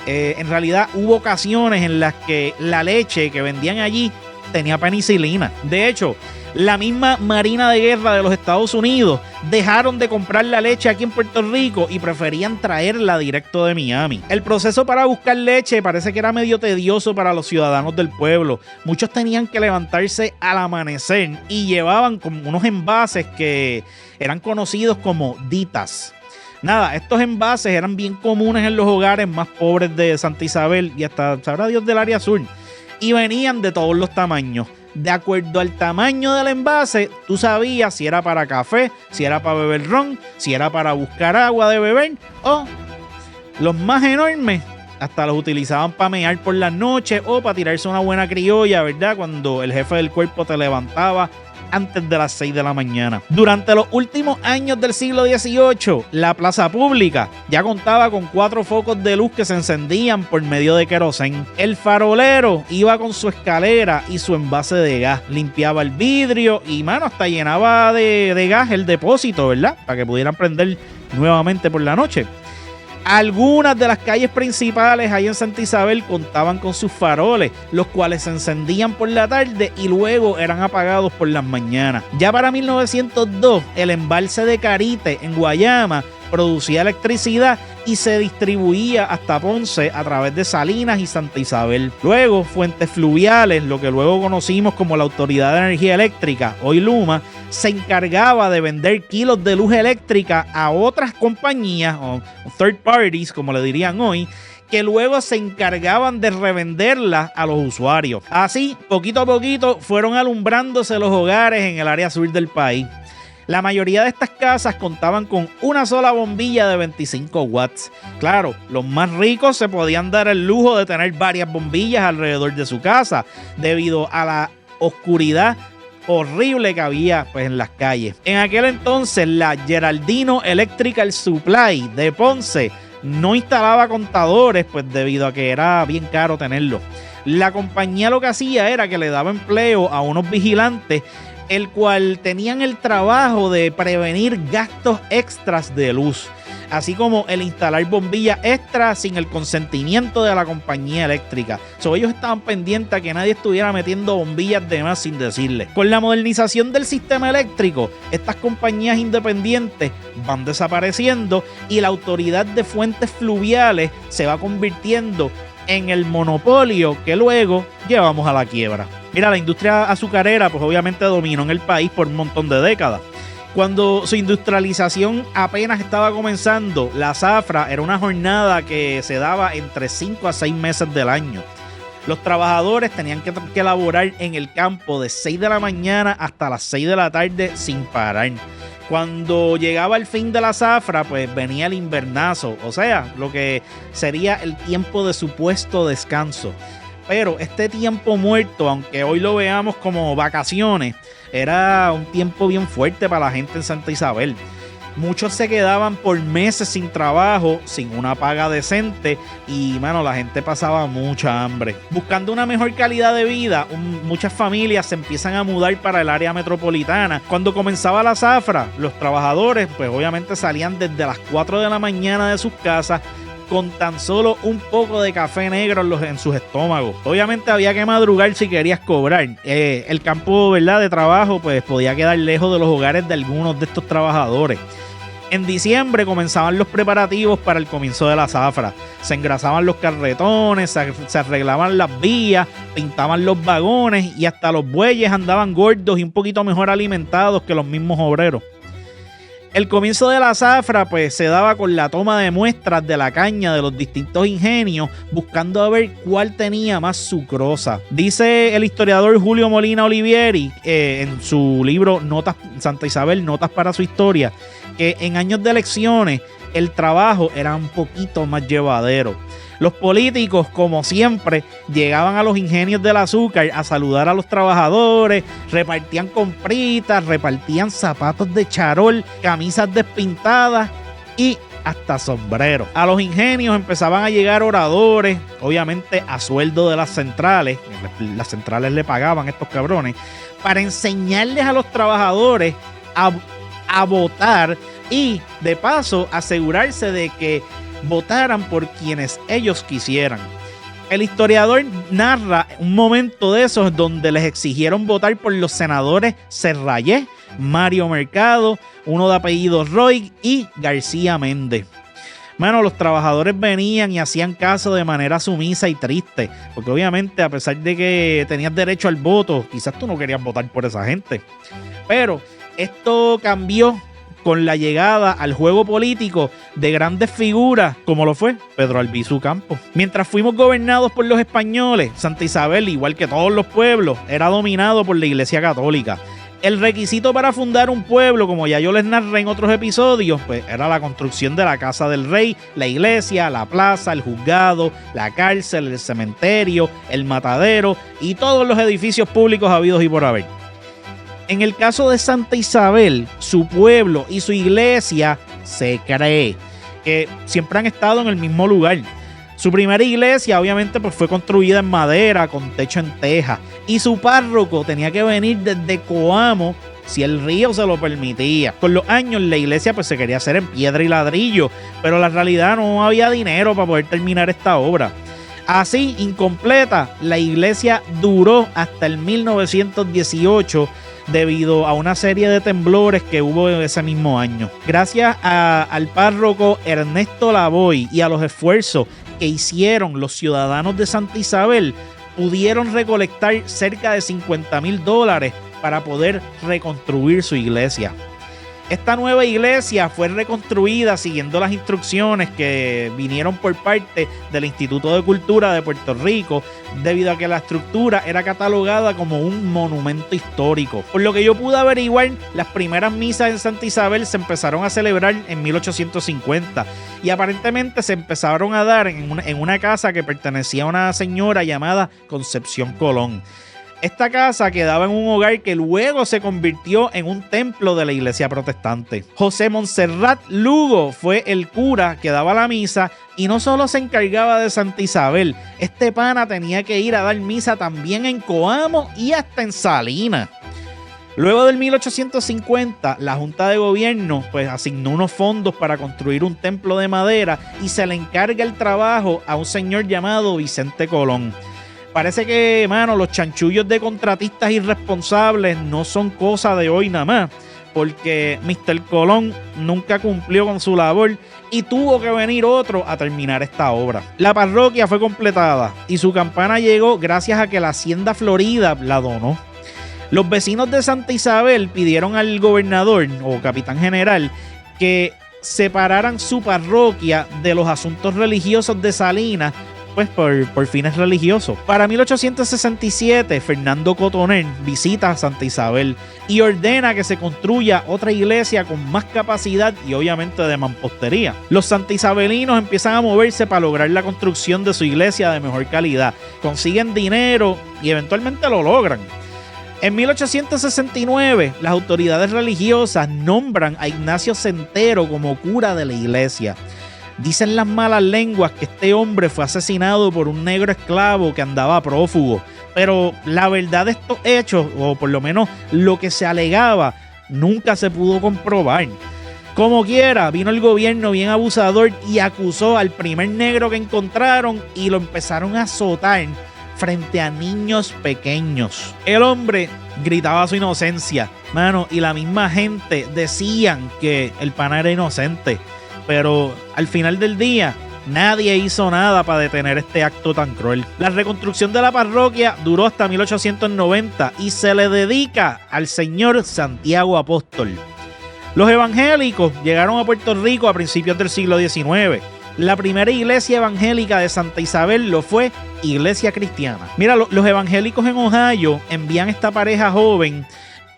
en realidad hubo ocasiones en las que la leche que vendían allí tenía penicilina. De hecho, la misma Marina de Guerra de los Estados Unidos dejaron de comprar la leche aquí en Puerto Rico y preferían traerla directo de Miami. El proceso para buscar leche parece que era medio tedioso para los ciudadanos del pueblo. Muchos tenían que levantarse al amanecer y llevaban como unos envases que eran conocidos como ditas. Nada, estos envases eran bien comunes en los hogares más pobres de Santa Isabel y hasta, sabrá Dios, del área sur. Y venían de todos los tamaños. De acuerdo al tamaño del envase, tú sabías si era para café, si era para beber ron, si era para buscar agua de beber o Los más enormes hasta los utilizaban para mear por las noches o para tirarse una buena criolla, ¿verdad? Cuando el jefe del cuerpo te levantaba antes de las 6 de la mañana. Durante los últimos años del siglo XVIII, la plaza pública ya contaba con 4 focos de luz que se encendían por medio de querosén. El farolero iba con su escalera y su envase de gas, limpiaba el vidrio y, mano, hasta llenaba de gas el depósito, ¿verdad? Para que pudieran prender nuevamente por la noche. Algunas de las calles principales ahí en Santa Isabel contaban con sus faroles, los cuales se encendían por la tarde y luego eran apagados por las mañanas. Ya para 1902, el embalse de Carite en Guayama producía electricidad y se distribuía hasta Ponce a través de Salinas y Santa Isabel. Luego, Fuentes Fluviales, lo que luego conocimos como la Autoridad de Energía Eléctrica, hoy Luma, se encargaba de vender kilos de luz eléctrica a otras compañías, o third parties, como le dirían hoy, que luego se encargaban de revenderla a los usuarios. Así, poquito a poquito, fueron alumbrándose los hogares en el área sur del país. La mayoría de estas casas contaban con una sola bombilla de 25 watts. Claro, los más ricos se podían dar el lujo de tener varias bombillas alrededor de su casa, debido a la oscuridad horrible que había pues en las calles. En aquel entonces, la Geraldino Electrical Supply de Ponce no instalaba contadores, pues debido a que era bien caro tenerlo. La compañía lo que hacía era que le daba empleo a unos vigilantes, el cual tenían el trabajo de prevenir gastos extras de luz, así como el instalar bombillas extras sin el consentimiento de la compañía eléctrica. Ellos estaban pendientes a que nadie estuviera metiendo bombillas de más sin decirle. Con la modernización del sistema eléctrico, estas compañías independientes van desapareciendo y la Autoridad de Fuentes Fluviales se va convirtiendo en el monopolio que luego llevamos a la quiebra. Mira, la industria azucarera pues obviamente dominó en el país por un montón de décadas. Cuando su industrialización apenas estaba comenzando, la zafra era una jornada que se daba entre 5 a 6 meses del año. Los trabajadores tenían que laborar en el campo de 6 de la mañana hasta las 6 de la tarde sin parar. Cuando llegaba el fin de la zafra, pues venía el invernazo, o sea, lo que sería el tiempo de supuesto descanso. Pero este tiempo muerto, aunque hoy lo veamos como vacaciones, era un tiempo bien fuerte para la gente en Santa Isabel. Muchos se quedaban por meses sin trabajo, sin una paga decente y, mano, la gente pasaba mucha hambre. Buscando una mejor calidad de vida, muchas familias se empiezan a mudar para el área metropolitana. Cuando comenzaba la zafra, los trabajadores, pues obviamente salían desde las 4 de la mañana de sus casas con tan solo un poco de café negro en sus estómagos. Obviamente había que madrugar si querías cobrar. El campo, ¿verdad?, de trabajo pues podía quedar lejos de los hogares de algunos de estos trabajadores. En diciembre comenzaban los preparativos para el comienzo de la zafra. Se engrasaban los carretones, se arreglaban las vías, pintaban los vagones y hasta los bueyes andaban gordos y un poquito mejor alimentados que los mismos obreros. El comienzo de la zafra pues se daba con la toma de muestras de la caña de los distintos ingenios, buscando a ver cuál tenía más sucrosa. Dice el historiador Julio Molina Olivieri en su libro Notas Santa Isabel, Notas para su historia, que en años de elecciones el trabajo era un poquito más llevadero. Los políticos, como siempre, llegaban a los ingenios del azúcar a saludar a los trabajadores, repartían compritas, repartían zapatos de charol, camisas despintadas y hasta sombreros. A los ingenios empezaban a llegar oradores, obviamente a sueldo de las centrales. Las centrales le pagaban a estos cabrones para enseñarles a los trabajadores a votar y, de paso, asegurarse de que votaran por quienes ellos quisieran. El historiador narra un momento de esos donde les exigieron votar por los senadores Serrayé, Mario Mercado, uno de apellido Roy y García Méndez. Bueno, los trabajadores venían y hacían caso de manera sumisa y triste, porque obviamente a pesar de que tenías derecho al voto, quizás tú no querías votar por esa gente. Pero esto cambió con la llegada al juego político de grandes figuras como lo fue Pedro Albizu Campos. Mientras fuimos gobernados por los españoles, Santa Isabel, igual que todos los pueblos, era dominado por la Iglesia Católica. El requisito para fundar un pueblo, como ya yo les narré en otros episodios, pues era la construcción de la casa del rey, la iglesia, la plaza, el juzgado, la cárcel, el cementerio, el matadero y todos los edificios públicos habidos y por haber. En el caso de Santa Isabel, su pueblo y su iglesia se cree que siempre han estado en el mismo lugar. Su primera iglesia obviamente pues fue construida en madera con techo en teja y su párroco tenía que venir desde Coamo si el río se lo permitía. Con los años la iglesia pues se quería hacer en piedra y ladrillo, pero la realidad no había dinero para poder terminar esta obra. Así, incompleta, la iglesia duró hasta el 1918 debido a una serie de temblores que hubo ese mismo año. Gracias al párroco Ernesto Lavoy y a los esfuerzos que hicieron los ciudadanos de Santa Isabel, pudieron recolectar cerca de $50,000 para poder reconstruir su iglesia. Esta nueva iglesia fue reconstruida siguiendo las instrucciones que vinieron por parte del Instituto de Cultura de Puerto Rico, debido a que la estructura era catalogada como un monumento histórico. Por lo que yo pude averiguar, las primeras misas en Santa Isabel se empezaron a celebrar en 1850 y aparentemente se empezaron a dar en una casa que pertenecía a una señora llamada Concepción Colón. Esta casa quedaba en un hogar que luego se convirtió en un templo de la iglesia protestante. José Montserrat Lugo fue el cura que daba la misa y no solo se encargaba de Santa Isabel, este pana tenía que ir a dar misa también en Coamo y hasta en Salinas. Luego del 1850, la Junta de Gobierno pues asignó unos fondos para construir un templo de madera y se le encarga el trabajo a un señor llamado Vicente Colón. Parece que, los chanchullos de contratistas irresponsables no son cosa de hoy nada más, porque Mr. Colón nunca cumplió con su labor y tuvo que venir otro a terminar esta obra. La parroquia fue completada y su campana llegó gracias a que la Hacienda Florida la donó. Los vecinos de Santa Isabel pidieron al gobernador o capitán general que separaran su parroquia de los asuntos religiosos de Salinas, pues por fines religiosos. Para 1867, Fernando Cotoner visita Santa Isabel y ordena que se construya otra iglesia con más capacidad y obviamente de mampostería. Los santaisabelinos empiezan a moverse para lograr la construcción de su iglesia de mejor calidad. Consiguen dinero y eventualmente lo logran. En 1869, las autoridades religiosas nombran a Ignacio Centero como cura de la iglesia. Dicen las malas lenguas que este hombre fue asesinado por un negro esclavo que andaba prófugo, pero la verdad de estos hechos, o por lo menos lo que se alegaba, nunca se pudo comprobar. Como quiera, vino el gobierno bien abusador y acusó al primer negro que encontraron y lo empezaron a azotar frente a niños pequeños. El hombre gritaba su inocencia, y la misma gente decían que el pana era inocente. Pero al final del día, nadie hizo nada para detener este acto tan cruel. La reconstrucción de la parroquia duró hasta 1890 y se le dedica al señor Santiago Apóstol. Los evangélicos llegaron a Puerto Rico a principios del siglo XIX. La primera iglesia evangélica de Santa Isabel lo fue Iglesia Cristiana. Mira, los evangélicos en Ohio envían a esta pareja joven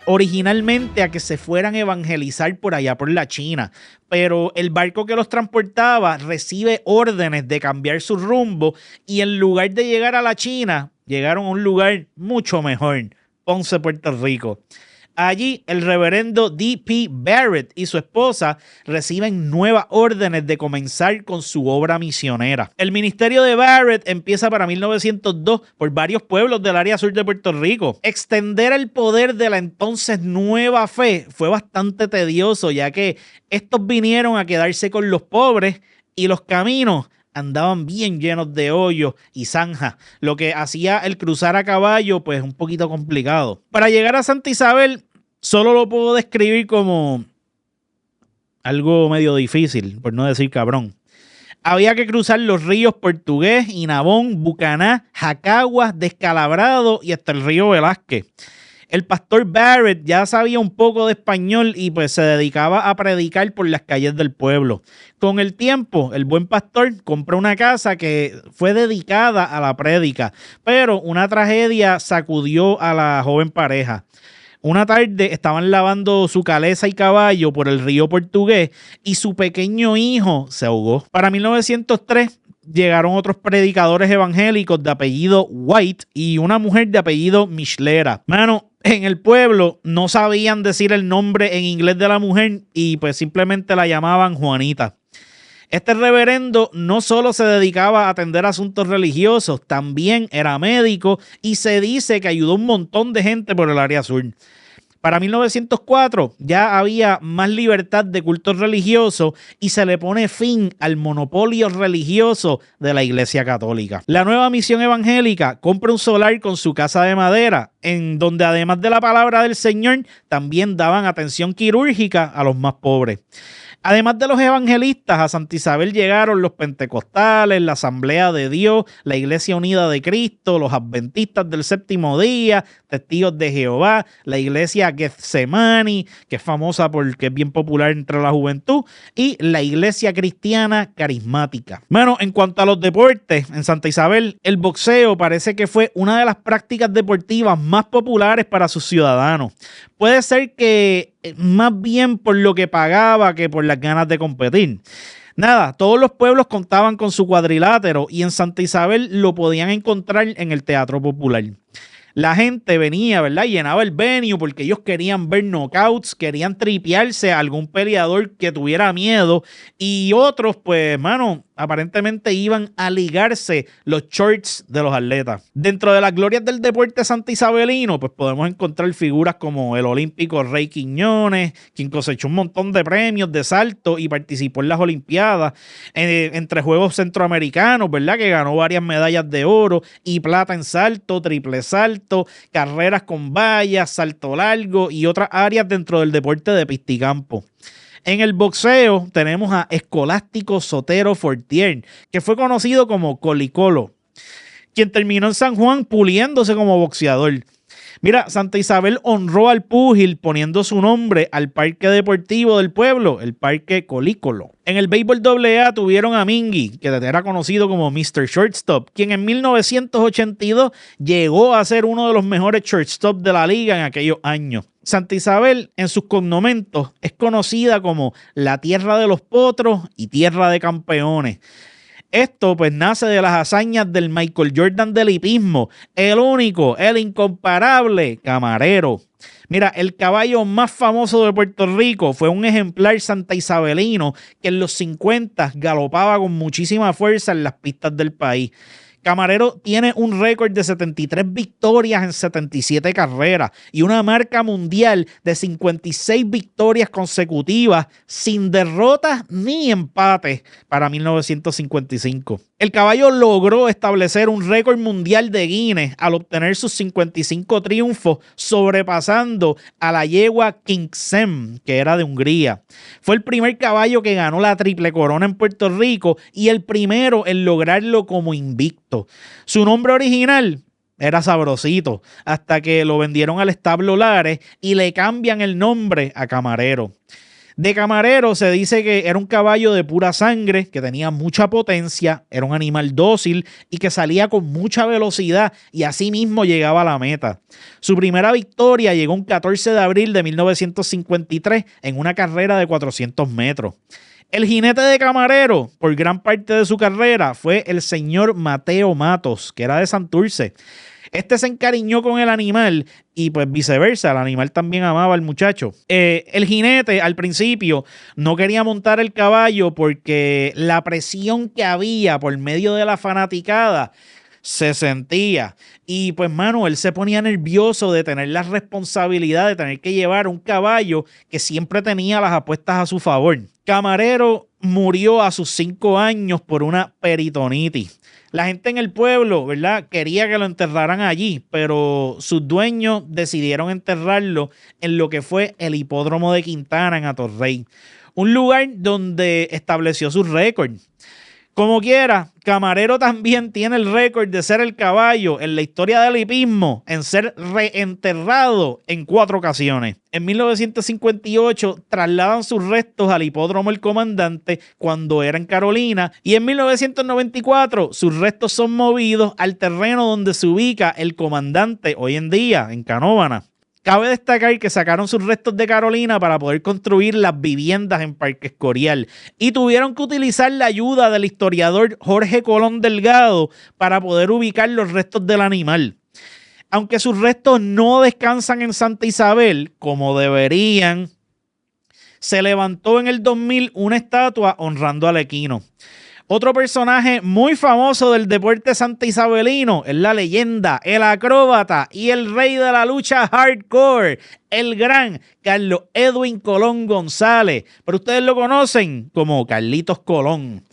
originalmente a que se fueran a evangelizar por allá por la China, pero el barco que los transportaba recibe órdenes de cambiar su rumbo y en lugar de llegar a la China, llegaron a un lugar mucho mejor, Ponce, Puerto Rico. Allí el reverendo D.P. Barrett y su esposa reciben nuevas órdenes de comenzar con su obra misionera. El ministerio de Barrett empieza para 1902 por varios pueblos del área sur de Puerto Rico. Extender el poder de la entonces nueva fe fue bastante tedioso, ya que estos vinieron a quedarse con los pobres y los caminos andaban bien llenos de hoyos y zanjas, lo que hacía el cruzar a caballo pues un poquito complicado. Para llegar a Santa Isabel solo lo puedo describir como algo medio difícil, por no decir cabrón. Había que cruzar los ríos Portugués, Inabón, Bucaná, Jacaguas, Descalabrado y hasta el río Velázquez. El pastor Barrett ya sabía un poco de español y pues se dedicaba a predicar por las calles del pueblo. Con el tiempo, el buen pastor compró una casa que fue dedicada a la prédica, pero una tragedia sacudió a la joven pareja. Una tarde estaban lavando su caleza y caballo por el río Portugués y su pequeño hijo se ahogó. Para 1903 llegaron otros predicadores evangélicos de apellido White y una mujer de apellido Michelera. Mano, en el pueblo no sabían decir el nombre en inglés de la mujer y pues simplemente la llamaban Juanita. Este reverendo no solo se dedicaba a atender asuntos religiosos, también era médico y se dice que ayudó a un montón de gente por el área sur. Para 1904 ya había más libertad de culto religioso y se le pone fin al monopolio religioso de la Iglesia Católica. La nueva misión evangélica compra un solar con su casa de madera, en donde además de la palabra del Señor, también daban atención quirúrgica a los más pobres. Además de los evangelistas, a Santa Isabel llegaron los pentecostales, la Asamblea de Dios, la Iglesia Unida de Cristo, los adventistas del séptimo día, Testigos de Jehová, la Iglesia Getsemani, que es famosa porque es bien popular entre la juventud, y la Iglesia Cristiana Carismática. Bueno, en cuanto a los deportes, en Santa Isabel, el boxeo parece que fue una de las prácticas deportivas más populares para sus ciudadanos. Puede ser que más bien por lo que pagaba que por las ganas de competir. Nada, todos los pueblos contaban con su cuadrilátero y en Santa Isabel lo podían encontrar en el Teatro Popular. La gente venía, ¿verdad? Llenaba el venue porque ellos querían ver knockouts, querían tripearse a algún peleador que tuviera miedo y otros, pues, mano, aparentemente iban a ligarse los shorts de los atletas. Dentro de las glorias del deporte santaisabelino, pues podemos encontrar figuras como el olímpico Rey Quiñones, quien cosechó un montón de premios de salto y participó en las Olimpiadas, entre Juegos Centroamericanos, ¿verdad? Que ganó varias medallas de oro y plata en salto, triple salto, carreras con vallas, salto largo y otras áreas dentro del deporte de pista y campo. En el boxeo tenemos a Escolástico Sotero Fortier, que fue conocido como Colicolo, quien terminó en San Juan puliéndose como boxeador. Mira, Santa Isabel honró al púgil poniendo su nombre al parque deportivo del pueblo, el Parque Colícolo. En el béisbol AA tuvieron a Mingy, que era conocido como Mr. Shortstop, quien en 1982 llegó a ser uno de los mejores shortstop de la liga en aquellos años. Santa Isabel, en sus cognomentos, es conocida como la tierra de los potros y tierra de campeones. Esto pues nace de las hazañas del Michael Jordan del hipismo, el único, el incomparable Camarero. Mira, el caballo más famoso de Puerto Rico fue un ejemplar santaisabelino que en los 50 galopaba con muchísima fuerza en las pistas del país. Camarero tiene un récord de 73 victorias en 77 carreras y una marca mundial de 56 victorias consecutivas sin derrotas ni empates para 1955. El caballo logró establecer un récord mundial de Guinness al obtener sus 55 triunfos, sobrepasando a la yegua Kingsem, que era de Hungría. Fue el primer caballo que ganó la triple corona en Puerto Rico y el primero en lograrlo como invicto. Su nombre original era Sabrosito, hasta que lo vendieron al establo Lares y le cambian el nombre a Camarero. De Camarero se dice que era un caballo de pura sangre, que tenía mucha potencia, era un animal dócil y que salía con mucha velocidad y así mismo llegaba a la meta. Su primera victoria llegó un 14 de abril de 1953 en una carrera de 400 metros. El jinete de Camarero, por gran parte de su carrera, fue el señor Mateo Matos, que era de Santurce. Este se encariñó con el animal y pues viceversa, el animal también amaba al muchacho. El jinete al principio no quería montar el caballo porque la presión que había por medio de la fanaticada se sentía. Y pues, mano, él se ponía nervioso de tener la responsabilidad de tener que llevar un caballo que siempre tenía las apuestas a su favor. Camarero murió a sus 5 años por una peritonitis. La gente en el pueblo, ¿verdad?, quería que lo enterraran allí, pero sus dueños decidieron enterrarlo en lo que fue el hipódromo de Quintana en Atorrey, un lugar donde estableció su récord. Como quiera, Camarero también tiene el récord de ser el caballo en la historia del hipismo en ser reenterrado en 4 ocasiones. En 1958 trasladan sus restos al hipódromo El Comandante cuando era en Carolina y en 1994 sus restos son movidos al terreno donde se ubica El Comandante hoy en día, en Canóvana. Cabe destacar que sacaron sus restos de Carolina para poder construir las viviendas en Parque Escorial y tuvieron que utilizar la ayuda del historiador Jorge Colón Delgado para poder ubicar los restos del animal. Aunque sus restos no descansan en Santa Isabel, como deberían, se levantó en el 2000 una estatua honrando al equino. Otro personaje muy famoso del deporte santaisabelino es la leyenda, el acróbata y el rey de la lucha hardcore, el gran Carlos Edwin Colón González, pero ustedes lo conocen como Carlitos Colón.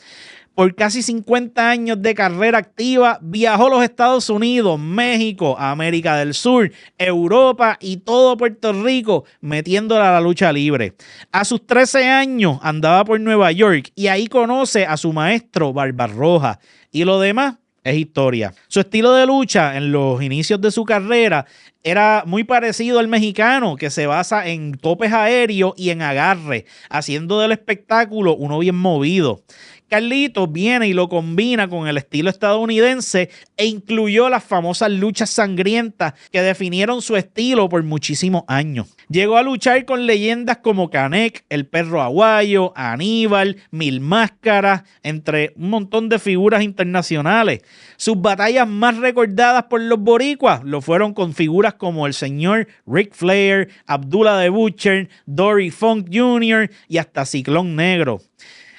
Por casi 50 años de carrera activa, viajó a los Estados Unidos, México, América del Sur, Europa y todo Puerto Rico metiéndola a la lucha libre. A sus 13 años andaba por Nueva York y ahí conoce a su maestro Barbarroja. Y lo demás es historia. Su estilo de lucha en los inicios de su carrera era muy parecido al mexicano, que se basa en topes aéreos y en agarre, haciendo del espectáculo uno bien movido. Carlitos viene y lo combina con el estilo estadounidense e incluyó las famosas luchas sangrientas que definieron su estilo por muchísimos años. Llegó a luchar con leyendas como Canek, el Perro Aguayo, Aníbal, Mil Máscaras, entre un montón de figuras internacionales. Sus batallas más recordadas por los boricuas lo fueron con figuras como el señor Ric Flair, Abdullah the Butcher, Dory Funk Jr. y hasta Ciclón Negro.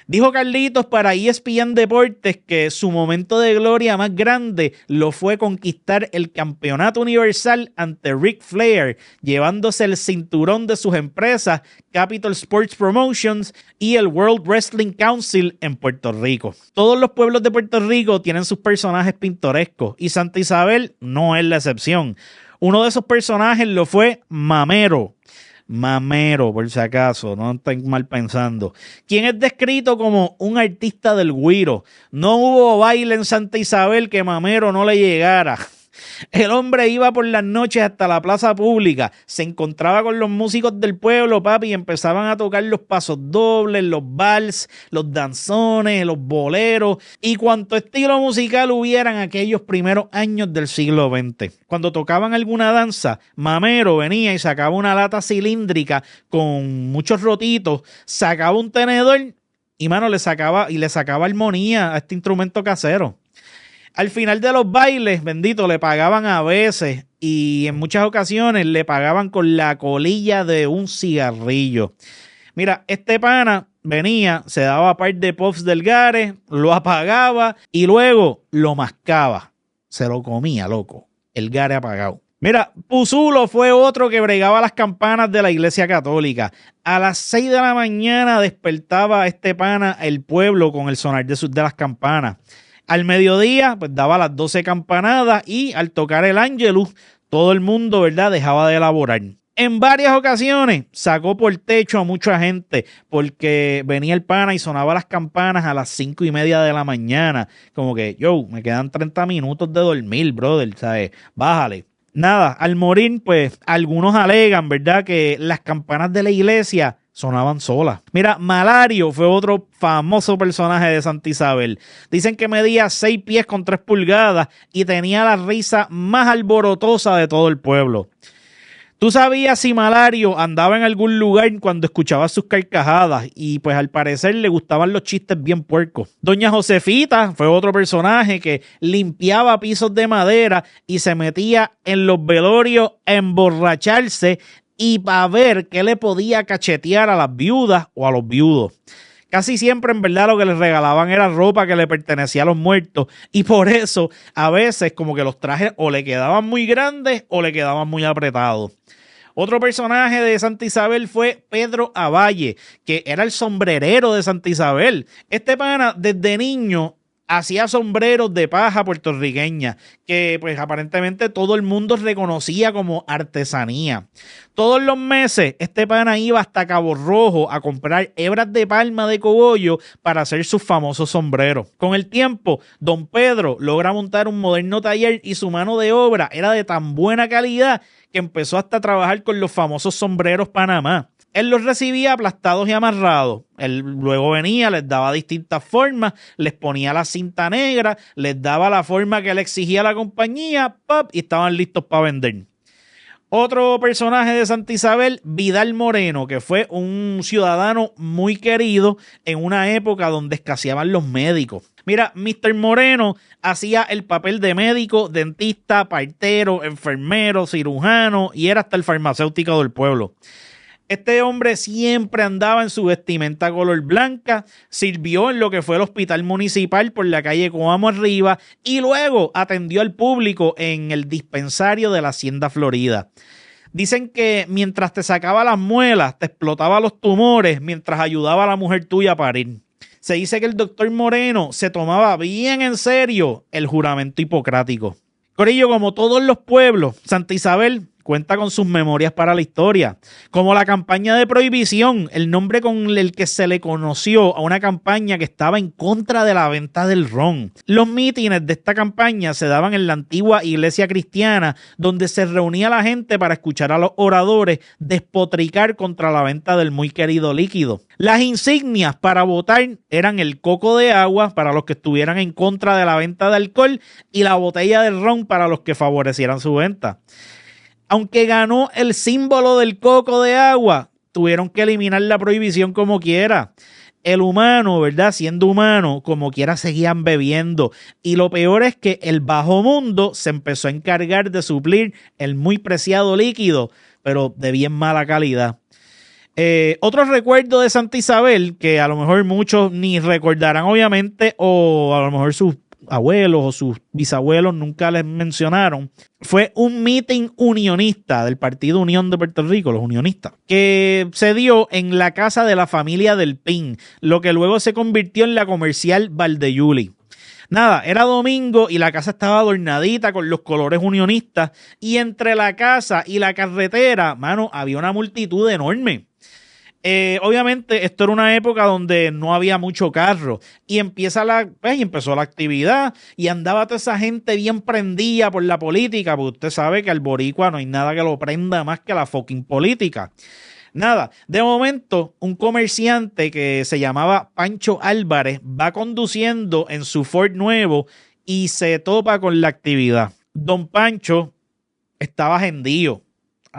Dijo Carlitos para ESPN Deportes que su momento de gloria más grande lo fue conquistar el campeonato universal ante Ric Flair, llevándose el cinturón de sus empresas Capital Sports Promotions y el World Wrestling Council en Puerto Rico. Todos los pueblos de Puerto Rico tienen sus personajes pintorescos y Santa Isabel no es la excepción. Uno de esos personajes lo fue Mamero, por si acaso, no estén mal pensando, quien es descrito como un artista del güiro. No hubo baile en Santa Isabel que Mamero no le llegara. El hombre iba por las noches hasta la plaza pública, se encontraba con los músicos del pueblo, papi, y empezaban a tocar los pasos dobles, los vals, los danzones, los boleros y cuanto estilo musical hubiera en aquellos primeros años del siglo XX. Cuando tocaban alguna danza, Mamero venía y sacaba una lata cilíndrica con muchos rotitos, sacaba un tenedor y, mano, le sacaba armonía a este instrumento casero. Al final de los bailes, bendito, le pagaban a veces y en muchas ocasiones le pagaban con la colilla de un cigarrillo. Mira, este pana venía, se daba par de puffs del gare, lo apagaba y luego lo mascaba. Se lo comía, loco, el gare apagado. Mira, Puzulo fue otro que bregaba las campanas de la iglesia católica. A las 6 de la mañana despertaba este pana el pueblo con el sonar de las campanas. Al mediodía, pues daba las 12 campanadas y al tocar el Ángelus, todo el mundo, ¿verdad?, dejaba de elaborar. En varias ocasiones sacó por techo a mucha gente porque venía el pana y sonaba las campanas a las 5:30 de la mañana. Como que, yo, me quedan 30 minutos de dormir, brother, ¿sabes? Bájale. Nada, al morir, pues, algunos alegan, ¿verdad?, que las campanas de la iglesia sonaban solas. Mira, Malario fue otro famoso personaje de Santa Isabel. Dicen que medía 6 pies con 3 pulgadas y tenía la risa más alborotosa de todo el pueblo. ¿Tú sabías si Malario andaba en algún lugar cuando escuchaba sus carcajadas? Y pues al parecer le gustaban los chistes bien puercos. Doña Josefita fue otro personaje que limpiaba pisos de madera y se metía en los velorios a emborracharse y para ver qué le podía cachetear a las viudas o a los viudos. Casi siempre, en verdad, lo que les regalaban era ropa que le pertenecía a los muertos y por eso a veces como que los trajes o le quedaban muy grandes o le quedaban muy apretados. Otro personaje de Santa Isabel fue Pedro Avalle, que era el sombrerero de Santa Isabel. Este pana desde niño hacía sombreros de paja puertorriqueña que pues aparentemente todo el mundo reconocía como artesanía. Todos los meses este pana iba hasta Cabo Rojo a comprar hebras de palma de cogollo para hacer sus famosos sombreros. Con el tiempo, don Pedro logra montar un moderno taller y su mano de obra era de tan buena calidad que empezó hasta a trabajar con los famosos sombreros Panamá. Él los recibía aplastados y amarrados. Él luego venía, les daba distintas formas, les ponía la cinta negra, les daba la forma que le exigía la compañía, ¡pap! Y estaban listos para vender. Otro personaje de Santa Isabel, Vidal Moreno, que fue un ciudadano muy querido en una época donde escaseaban los médicos. Mira, Mr. Moreno hacía el papel de médico, dentista, partero, enfermero, cirujano y era hasta el farmacéutico del pueblo. Este hombre siempre andaba en su vestimenta color blanca, sirvió en lo que fue el hospital municipal por la calle Coamo arriba y luego atendió al público en el dispensario de la Hacienda Florida. Dicen que mientras te sacaba las muelas, te explotaba los tumores mientras ayudaba a la mujer tuya a parir. Se dice que el doctor Moreno se tomaba bien en serio el juramento hipocrático. Corillo, como todos los pueblos, Santa Isabel cuenta con sus memorias para la historia, como la campaña de prohibición, el nombre con el que se le conoció a una campaña que estaba en contra de la venta del ron. Los mítines de esta campaña se daban en la antigua iglesia cristiana, donde se reunía la gente para escuchar a los oradores despotricar contra la venta del muy querido líquido. Las insignias para votar eran el coco de agua para los que estuvieran en contra de la venta de alcohol y la botella de ron para los que favorecieran su venta. Aunque ganó el símbolo del coco de agua, tuvieron que eliminar la prohibición como quiera. El humano, ¿verdad? Siendo humano, como quiera seguían bebiendo. Y lo peor es que el bajo mundo se empezó a encargar de suplir el muy preciado líquido, pero de bien mala calidad. Otro recuerdo de Santa Isabel, que a lo mejor muchos ni recordarán obviamente, o a lo mejor sus abuelos o sus bisabuelos nunca les mencionaron, fue un meeting unionista del Partido Unión de Puerto Rico, los unionistas, que se dio en la casa de la familia del Pin, lo que luego se convirtió en la comercial Valdeyuli. Nada, era domingo y la casa estaba adornadita con los colores unionistas y entre la casa y la carretera, mano, había una multitud enorme. Obviamente esto era una época donde no había mucho carro y empezó la actividad y andaba toda esa gente bien prendida por la política, porque usted sabe que al boricua no hay nada que lo prenda más que la fucking política. Nada, de momento un comerciante que se llamaba Pancho Álvarez va conduciendo en su Ford nuevo y se topa con la actividad. Don Pancho estaba gendío.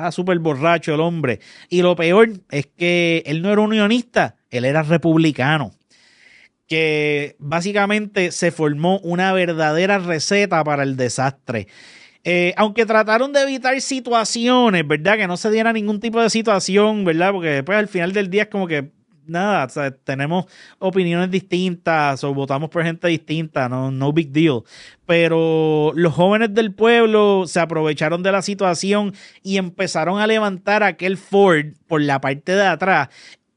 Súper borracho el hombre. Y lo peor es que él no era unionista, él era republicano. Que básicamente se formó una verdadera receta para el desastre. Aunque trataron de evitar situaciones, ¿verdad? Que no se diera ningún tipo de situación, ¿verdad? Porque después al final del día es como que nada, o sea, tenemos opiniones distintas o votamos por gente distinta, no big deal. Pero los jóvenes del pueblo se aprovecharon de la situación y empezaron a levantar aquel Ford por la parte de atrás.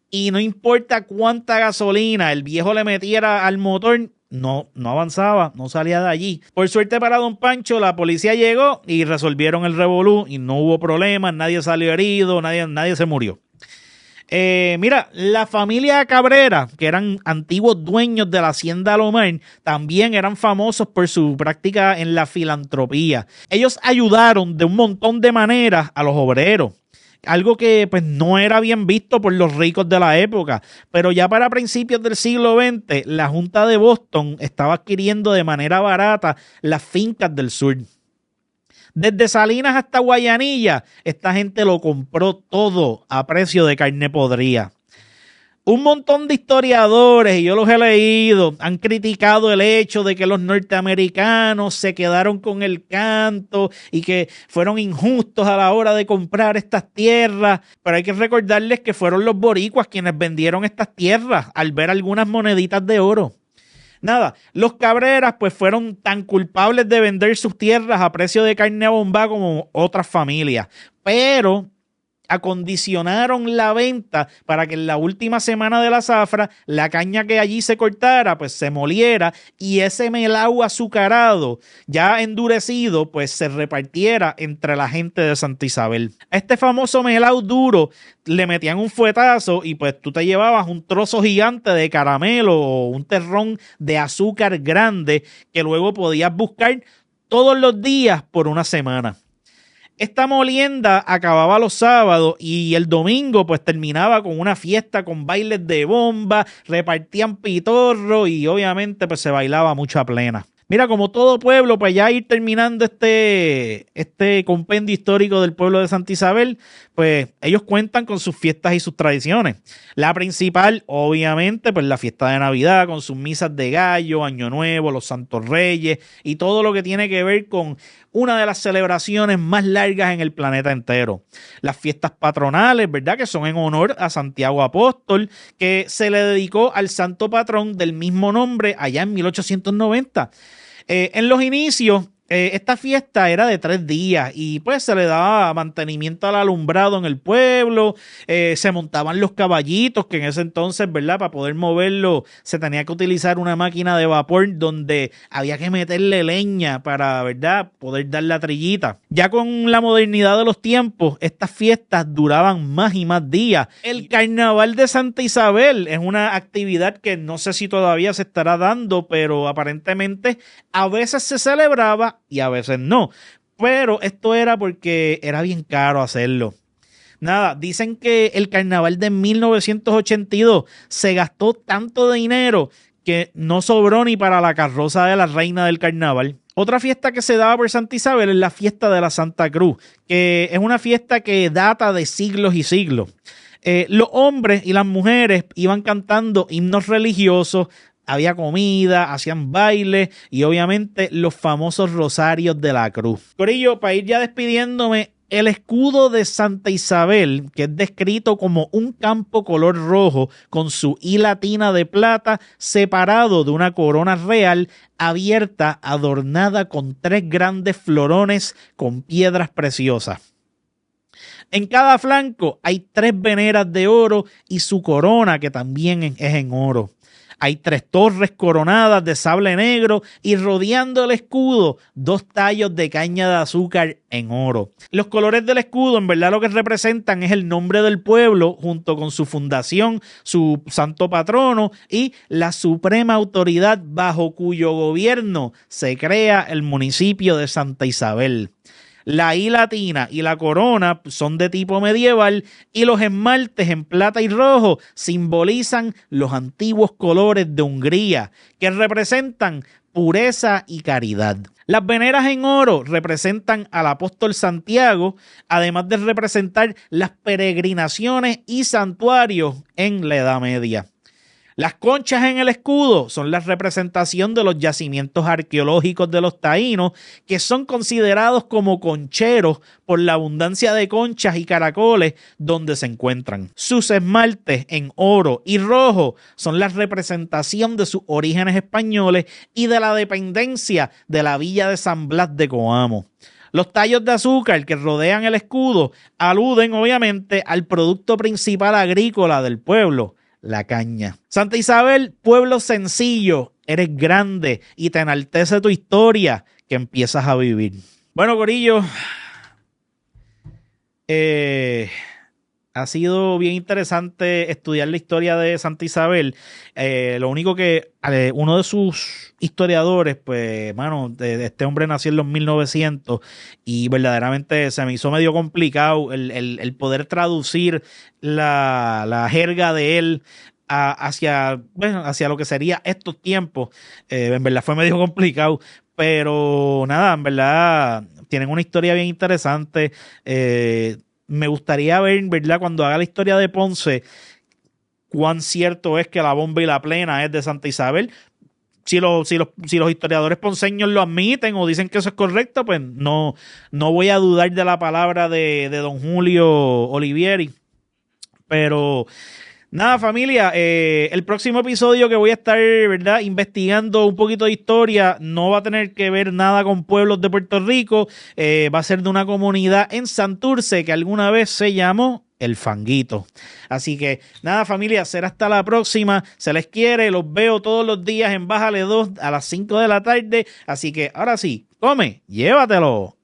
Y no importa cuánta gasolina el viejo le metiera al motor, no avanzaba, no salía de allí. Por suerte para don Pancho, la policía llegó y resolvieron el revolú y no hubo problemas, nadie salió herido, nadie se murió. Mira, la familia Cabrera, que eran antiguos dueños de la hacienda Lomar, también eran famosos por su práctica en la filantropía. Ellos ayudaron de un montón de maneras a los obreros. Algo que pues no era bien visto por los ricos de la época, pero ya para principios del siglo XX, la Junta de Boston estaba adquiriendo de manera barata las fincas del sur. Desde Salinas hasta Guayanilla, esta gente lo compró todo a precio de carne podrida. Un montón de historiadores, y yo los he leído, han criticado el hecho de que los norteamericanos se quedaron con el canto y que fueron injustos a la hora de comprar estas tierras, pero hay que recordarles que fueron los boricuas quienes vendieron estas tierras al ver algunas moneditas de oro. Nada, los Cabreras pues fueron tan culpables de vender sus tierras a precio de carne a bomba como otras familias, pero acondicionaron la venta para que en la última semana de la zafra la caña que allí se cortara pues se moliera y ese melao azucarado ya endurecido pues se repartiera entre la gente de Santa Isabel. A este famoso melao duro le metían un fuetazo y pues tú te llevabas un trozo gigante de caramelo o un terrón de azúcar grande que luego podías buscar todos los días por una semana. Esta molienda acababa los sábados y el domingo pues terminaba con una fiesta con bailes de bomba, repartían pitorro y obviamente pues se bailaba mucha plena. Mira, como todo pueblo, pues ya ir terminando este compendio histórico del pueblo de Santa Isabel, pues ellos cuentan con sus fiestas y sus tradiciones. La principal, obviamente, pues la fiesta de Navidad, con sus misas de gallo, Año Nuevo, los Santos Reyes y todo lo que tiene que ver con una de las celebraciones más largas en el planeta entero. Las fiestas patronales, ¿verdad? Que son en honor a Santiago Apóstol, que se le dedicó al santo patrón del mismo nombre allá en 1890. En los inicios, esta fiesta era de 3 días y pues se le daba mantenimiento al alumbrado en el pueblo, se montaban los caballitos que en ese entonces, ¿verdad? Para poder moverlo se tenía que utilizar una máquina de vapor donde había que meterle leña para, ¿verdad? Poder dar la trillita. Ya con la modernidad de los tiempos, estas fiestas duraban más y más días. El Carnaval de Santa Isabel es una actividad que no sé si todavía se estará dando, pero aparentemente a veces se celebraba y a veces no, pero esto era porque era bien caro hacerlo. Nada, dicen que el carnaval de 1982 se gastó tanto dinero que no sobró ni para la carroza de la reina del carnaval. Otra fiesta que se daba por Santa Isabel es la fiesta de la Santa Cruz, que es una fiesta que data de siglos y siglos. Los hombres y las mujeres iban cantando himnos religiosos, había comida, hacían bailes y obviamente los famosos rosarios de la cruz. Corillo, para ir ya despidiéndome, el escudo de Santa Isabel, que es descrito como un campo color rojo con su I latina de plata separado de una corona real abierta adornada con 3 grandes florones con piedras preciosas. En cada flanco hay 3 veneras de oro y su corona, que también es en oro. Hay 3 torres coronadas de sable negro y rodeando el escudo 2 tallos de caña de azúcar en oro. Los colores del escudo en verdad lo que representan es el nombre del pueblo junto con su fundación, su santo patrono y la suprema autoridad bajo cuyo gobierno se crea el municipio de Santa Isabel. La I latina y la corona son de tipo medieval y los esmaltes en plata y rojo simbolizan los antiguos colores de Hungría, que representan pureza y caridad. Las veneras en oro representan al apóstol Santiago, además de representar las peregrinaciones y santuarios en la Edad Media. Las conchas en el escudo son la representación de los yacimientos arqueológicos de los taínos, que son considerados como concheros por la abundancia de conchas y caracoles donde se encuentran. Sus esmaltes en oro y rojo son la representación de sus orígenes españoles y de la dependencia de la villa de San Blas de Coamo. Los tallos de azúcar que rodean el escudo aluden obviamente al producto principal agrícola del pueblo, la caña. Santa Isabel, pueblo sencillo, eres grande y te enaltece tu historia que empiezas a vivir. Bueno, corillo, ha sido bien interesante estudiar la historia de Santa Isabel. Lo único que uno de sus historiadores, pues, mano, este hombre nació en los 1900 y verdaderamente se me hizo medio complicado el poder traducir la jerga de él hacia lo que sería estos tiempos. En verdad fue medio complicado, pero nada, en verdad tienen una historia bien interesante. Me gustaría ver, ¿verdad?, cuando haga la historia de Ponce, cuán cierto es que la bomba y la plena es de Santa Isabel. Si los historiadores ponceños lo admiten o dicen que eso es correcto, pues no voy a dudar de la palabra de don Julio Olivieri. Pero nada, familia, el próximo episodio que voy a estar, ¿verdad?, investigando un poquito de historia no va a tener que ver nada con pueblos de Puerto Rico. Va a ser de una comunidad en Santurce que alguna vez se llamó El Fanguito. Así que nada, familia, será hasta la próxima. Se les quiere, los veo todos los días en Bájale 2 a las 5 de la tarde. Así que ahora sí, come, llévatelo.